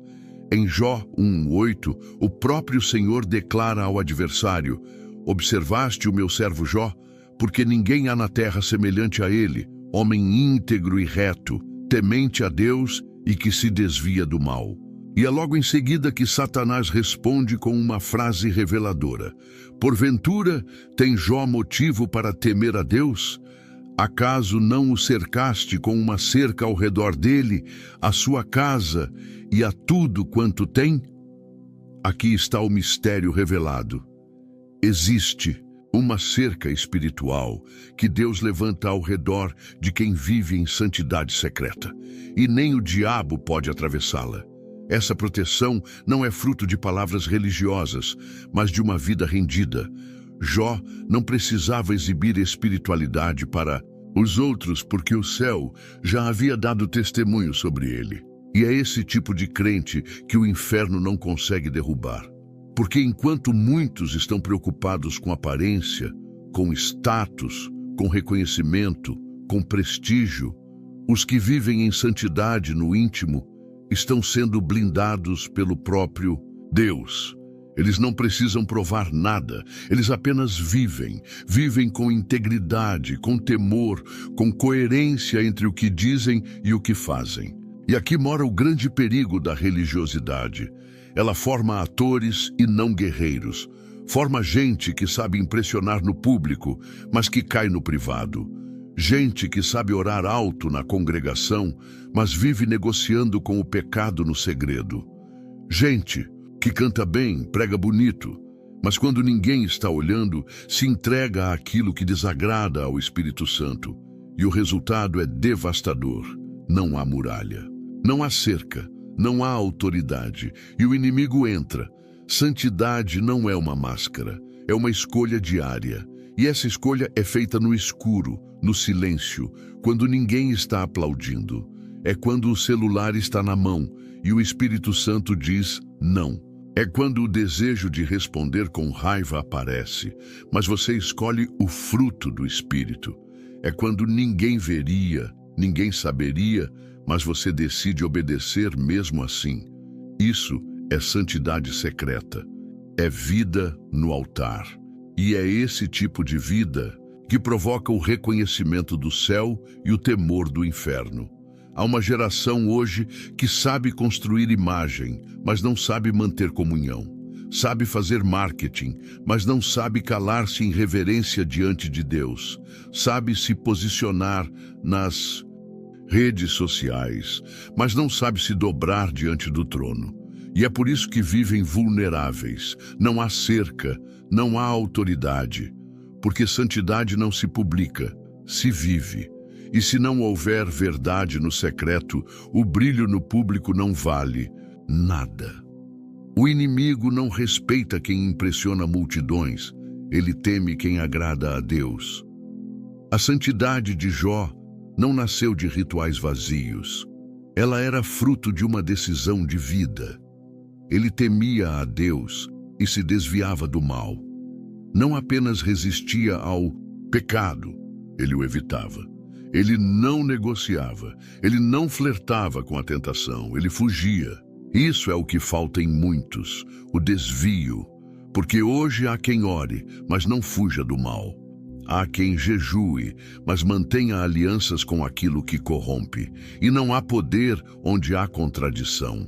Speaker 2: Em Jó 1:8, o próprio Senhor declara ao adversário: observaste o meu servo Jó, porque ninguém há na terra semelhante a ele, homem íntegro e reto, temente a Deus e que se desvia do mal. E é logo em seguida que Satanás responde com uma frase reveladora: porventura tem Jó motivo para temer a Deus? Acaso não o cercaste com uma cerca ao redor dele, a sua casa e a tudo quanto tem? Aqui está o mistério revelado. Existe uma cerca espiritual que Deus levanta ao redor de quem vive em santidade secreta, e nem o diabo pode atravessá-la. Essa proteção não é fruto de palavras religiosas, mas de uma vida rendida. Jó não precisava exibir espiritualidade para os outros, porque o céu já havia dado testemunho sobre ele. E é esse tipo de crente que o inferno não consegue derrubar. Porque enquanto muitos estão preocupados com aparência, com status, com reconhecimento, com prestígio, os que vivem em santidade no íntimo estão sendo blindados pelo próprio Deus. Eles não precisam provar nada, eles apenas vivem com integridade, com temor, com coerência entre o que dizem e o que fazem. E aqui mora o grande perigo da religiosidade. Ela forma atores e não guerreiros. Forma gente que sabe impressionar no público, mas que cai no privado. Gente que sabe orar alto na congregação, mas vive negociando com o pecado no segredo. Gente que canta bem, prega bonito, mas quando ninguém está olhando, se entrega àquilo que desagrada ao Espírito Santo. E o resultado é devastador. Não há muralha, não há cerca, não há autoridade, e o inimigo entra. Santidade não é uma máscara, é uma escolha diária. E essa escolha é feita no escuro, no silêncio, quando ninguém está aplaudindo. É quando o celular está na mão e o Espírito Santo diz não. É quando o desejo de responder com raiva aparece, mas você escolhe o fruto do Espírito. É quando ninguém veria, ninguém saberia, mas você decide obedecer mesmo assim. Isso é santidade secreta. É vida no altar. E é esse tipo de vida que provoca o reconhecimento do céu e o temor do inferno. Há uma geração hoje que sabe construir imagem, mas não sabe manter comunhão. Sabe fazer marketing, mas não sabe calar-se em reverência diante de Deus. Sabe se posicionar nas redes sociais, mas não sabe se dobrar diante do trono. E é por isso que vivem vulneráveis. Não há cerca, não há autoridade. Porque santidade não se publica, se vive. E se não houver verdade no secreto, o brilho no público não vale nada. O inimigo não respeita quem impressiona multidões, ele teme quem agrada a Deus. A santidade de Jó não nasceu de rituais vazios. Ela era fruto de uma decisão de vida. Ele temia a Deus e se desviava do mal. Não apenas resistia ao pecado, ele o evitava. Ele não negociava, ele não flertava com a tentação, ele fugia. Isso é o que falta em muitos, o desvio. Porque hoje há quem ore, mas não fuja do mal. Há quem jejue, mas mantenha alianças com aquilo que corrompe. E não há poder onde há contradição.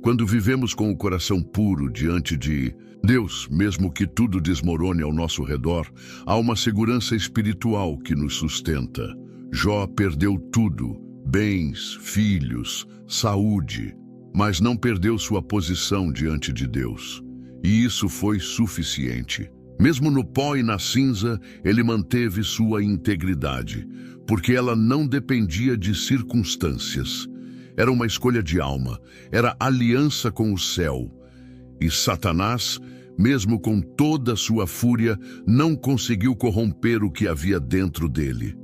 Speaker 2: Quando vivemos com o coração puro diante de Deus, mesmo que tudo desmorone ao nosso redor, há uma segurança espiritual que nos sustenta. Jó perdeu tudo, bens, filhos, saúde, mas não perdeu sua posição diante de Deus. E isso foi suficiente. Mesmo no pó e na cinza, ele manteve sua integridade, porque ela não dependia de circunstâncias. Era uma escolha de alma, era aliança com o céu. E Satanás, mesmo com toda a sua fúria, não conseguiu corromper o que havia dentro dele.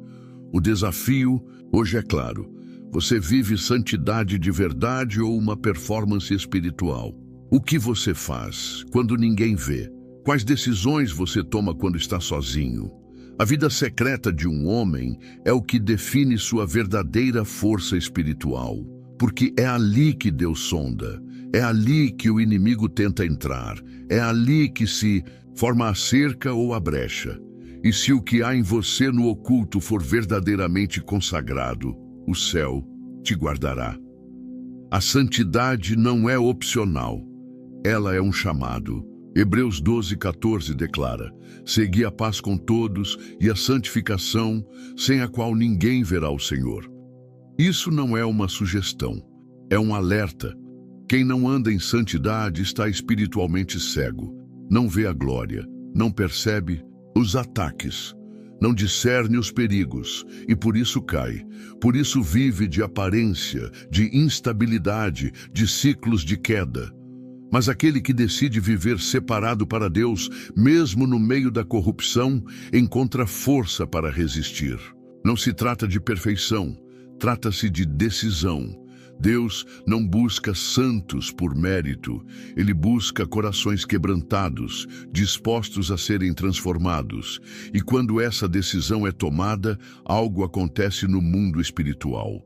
Speaker 2: O desafio, hoje é claro, você vive santidade de verdade ou uma performance espiritual? O que você faz quando ninguém vê? Quais decisões você toma quando está sozinho? A vida secreta de um homem é o que define sua verdadeira força espiritual, porque é ali que Deus sonda, é ali que o inimigo tenta entrar, é ali que se forma a cerca ou a brecha. E se o que há em você no oculto for verdadeiramente consagrado, o céu te guardará. A santidade não é opcional, ela é um chamado. Hebreus 12:14 declara: segui a paz com todos e a santificação, sem a qual ninguém verá o Senhor. Isso não é uma sugestão, é um alerta. Quem não anda em santidade está espiritualmente cego, não vê a glória, não percebe os ataques, não discerne os perigos e por isso cai. Por isso vive de aparência, de instabilidade, de ciclos de queda. Mas aquele que decide viver separado para Deus, mesmo no meio da corrupção, encontra força para resistir. Não se trata de perfeição, trata-se de decisão. Deus não busca santos por mérito, Ele busca corações quebrantados, dispostos a serem transformados. E quando essa decisão é tomada, algo acontece no mundo espiritual.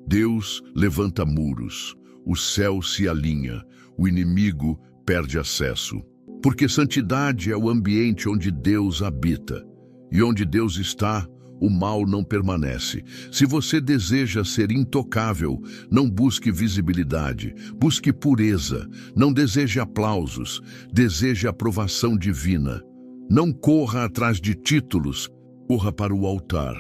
Speaker 2: Deus levanta muros, o céu se alinha, o inimigo perde acesso. Porque santidade é o ambiente onde Deus habita. E onde Deus está, o mal não permanece. Se você deseja ser intocável, não busque visibilidade, busque pureza. Não deseje aplausos, deseje aprovação divina. Não corra atrás de títulos, corra para o altar.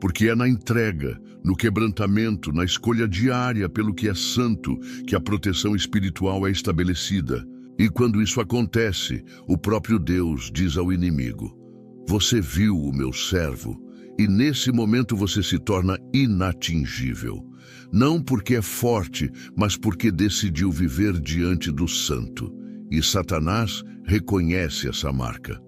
Speaker 2: Porque é na entrega, no quebrantamento, na escolha diária pelo que é santo, que a proteção espiritual é estabelecida. E quando isso acontece, o próprio Deus diz ao inimigo: você viu o meu servo? E nesse momento você se torna inatingível. Não porque é forte, mas porque decidiu viver diante do santo. E Satanás reconhece essa marca.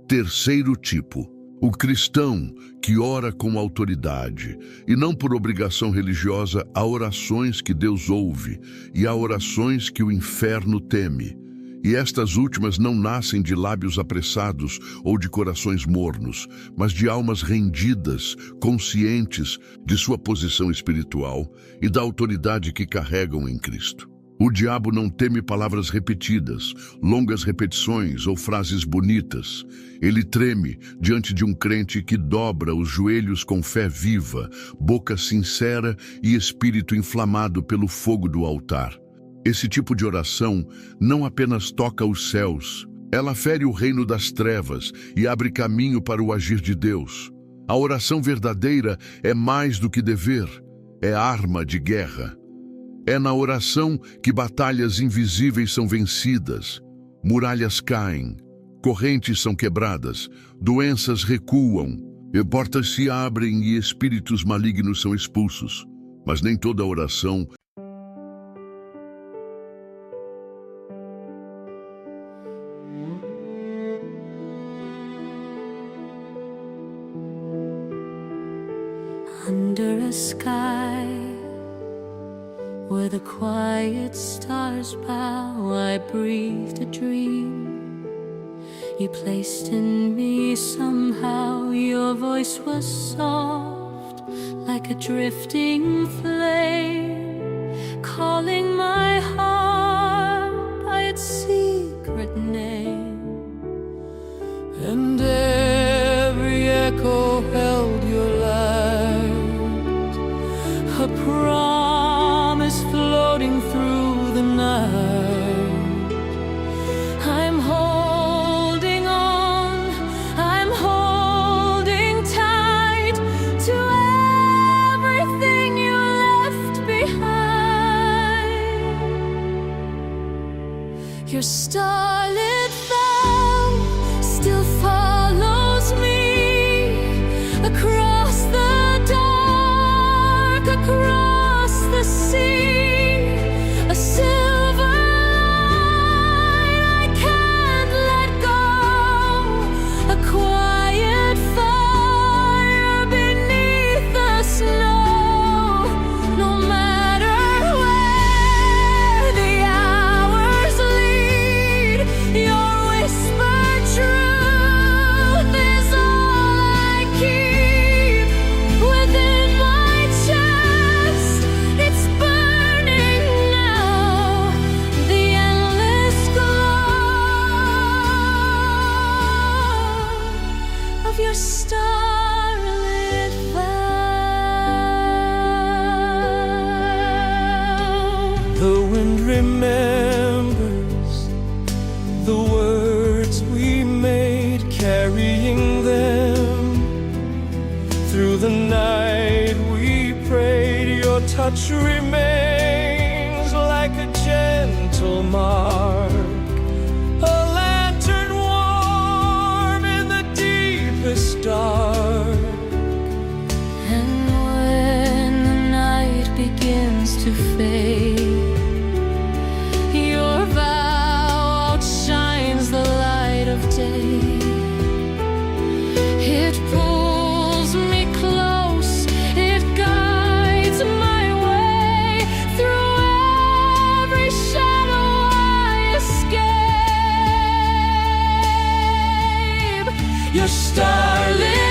Speaker 2: Terceiro tipo: o cristão que ora com autoridade, e não por obrigação religiosa. Há orações que Deus ouve, e há orações que o inferno teme. E estas últimas não nascem de lábios apressados ou de corações mornos, mas de almas rendidas, conscientes de sua posição espiritual e da autoridade que carregam em Cristo. O diabo não teme palavras repetidas, longas repetições ou frases bonitas. Ele treme diante de um crente que dobra os joelhos com fé viva, boca sincera e espírito inflamado pelo fogo do altar. Esse tipo de oração não apenas toca os céus, ela fere o reino das trevas e abre caminho para o agir de Deus. A oração verdadeira é mais do que dever, é arma de guerra. É na oração que batalhas invisíveis são vencidas, muralhas caem, correntes são quebradas, doenças recuam, e portas se abrem e espíritos malignos são expulsos. Mas nem toda oração
Speaker 3: under a sky where the quiet stars bow, I breathed a dream you placed in me somehow. Your voice was soft like a drifting flame, calling my heart by its secret name. And every echo held your light, a promise floating through the night. I'm holding on, I'm holding tight to everything you left behind. Your starlit vow still follows me, a of your starlit vow.
Speaker 4: The wind remembers the words we made, carrying them through the night we prayed. Your touch remains like a gentle mark, a lantern warm in the deepest dark.
Speaker 3: And when the night begins to fade, your vow outshines the light of day. It pulls me close, it guides my way. Through every shadow I escape. Your starlit